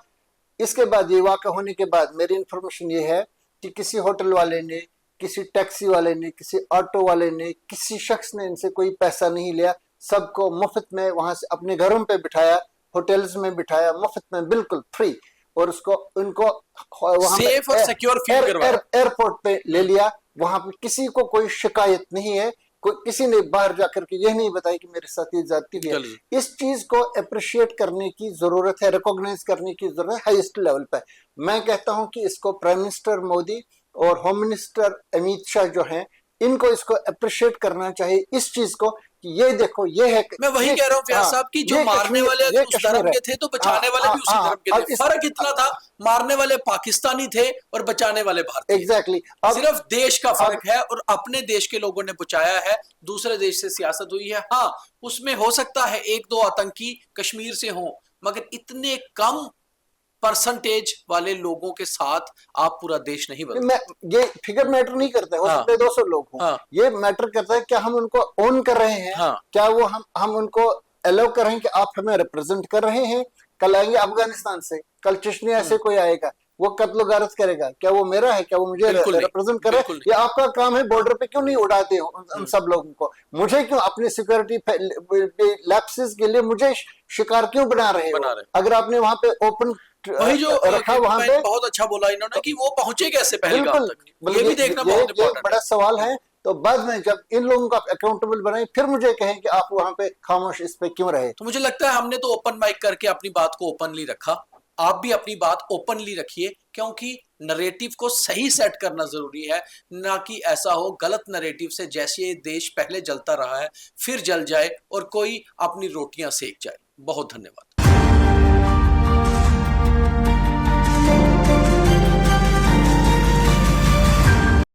इसके बाद ये वाक़ा होने के बाद मेरी इंफॉर्मेशन ये है कि किसी होटल वाले ने, किसी टैक्सी वाले ने, किसी ऑटो वाले ने, किसी शख्स ने इनसे कोई पैसा नहीं लिया। सबको मुफ्त में वहां से अपने घरों पे बिठाया, होटल्स में बिठाया, मुफ्त में, बिल्कुल फ्री। और उसको उनको वहां सेफ और सिक्योर फील करवाया, एयरपोर्ट पे ले लिया। वहां पे किसी को कोई शिकायत नहीं है, किसी ने बाहर जाकर के यह नहीं बताया कि मेरे साथ ये जाती है। इस चीज को अप्रिशिएट करने की जरूरत है, रिकॉग्नाइज करने की जरूरत है हाईएस्ट लेवल पे। मैं कहता हूं कि इसको प्राइम मिनिस्टर मोदी और होम मिनिस्टर अमित शाह जो हैं, इनको इसको अप्रिशिएट करना चाहिए इस चीज को कि ये देखो ये है। मैं वही कह रहा हूँ फैयाज साहब की जो मारने वाले उस धर्म के थे तो बचाने वाले भी उसी धर्म के थे। फर्क इतना था, मारने वाले पाकिस्तानी थे और बचाने वाले भारतीय। एग्जैक्टली, सिर्फ देश का फर्क है और अपने देश के लोगों ने बचाया है, दूसरे देश से सियासत हुई है। हाँ, उसमें हो सकता है एक दो आतंकी कश्मीर से हों, मगर इतने कम परसेंटेज वाले लोगों के साथ आप पूरा देश नहीं बदल। ये फिगर मैटर नहीं करता है, हो सकता है 200 लोग हों। हाँ। ये मैटर करता है क्या हम उनको ओन कर रहे हैं। हाँ। क्या वो हम उनको अलाउ कर रहे हैं कि आप हमें रिप्रेजेंट कर रहे हैं। कल आएंगे अफगानिस्तान से, कल चेचनिया से कोई आएगा, वो कत्लो गारत करेगा, क्या वो मेरा है, क्या वो मुझे रिप्रेजेंट करे? ये आपका काम है। बॉर्डर पे क्यों नहीं उड़ाते हो उन सब लोगों को? मुझे क्यों अपनी सिक्योरिटी लैप्सेस के लिए मुझे शिकार क्यों बना रहे हो? अगर आपने वहां पे ओपन वही जो रखा वहां पे, बहुत अच्छा बोला इन्होंने कि वो पहुंचे कैसे पहलगाम तक, ये भी देखना बहुत इंपॉर्टेंट है। बड़ा सवाल है। तो बाद में जब इन लोगों को अकाउंटेबल बनाए फिर मुझे कहें कि आप वहां पे खामोश इस पे क्यों रहे। तो मुझे लगता है हमने तो ओपन माइक करके अपनी बात को ओपनली रखा, आप भी अपनी बात ओपनली रखिए, क्योंकि नरेटिव को सही सेट करना जरूरी है, ना कि ऐसा हो गलत नरेटिव से जैसे ये देश पहले जलता रहा है फिर जल जाए और कोई अपनी रोटियां सेक जाए। बहुत धन्यवाद।